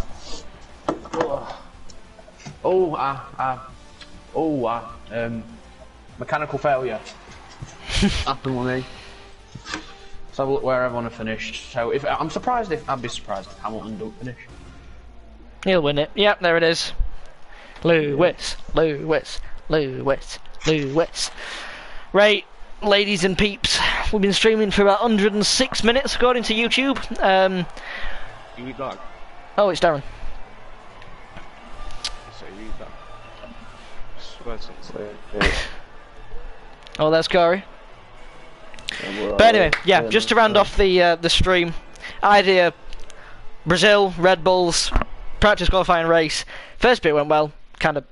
Mechanical failure. Happened with me. Let's have a look where everyone have finished. So I'd be surprised if Hamilton don't finish. He'll win it. Yep, there it is. Lewis. Right, ladies and peeps, we've been streaming for about 106 minutes according to YouTube. You eat dog. Oh, it's Darren. So you eat dog. Sweating. Oh, that's Corey. But anyway, yeah, just to round off the stream, idea: Brazil, Red Bulls, practice qualifying race. First bit went well, kind of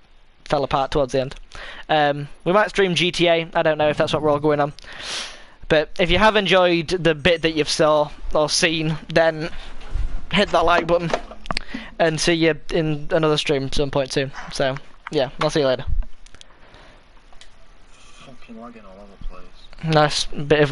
fell apart towards the end. We might stream GTA. I don't know if that's what we're all going on. But if you have enjoyed the bit that you've saw or seen, then hit that like button, and see you in another stream at some point soon. So yeah, I'll see you later. Fucking lagging all over the place. Nice bit of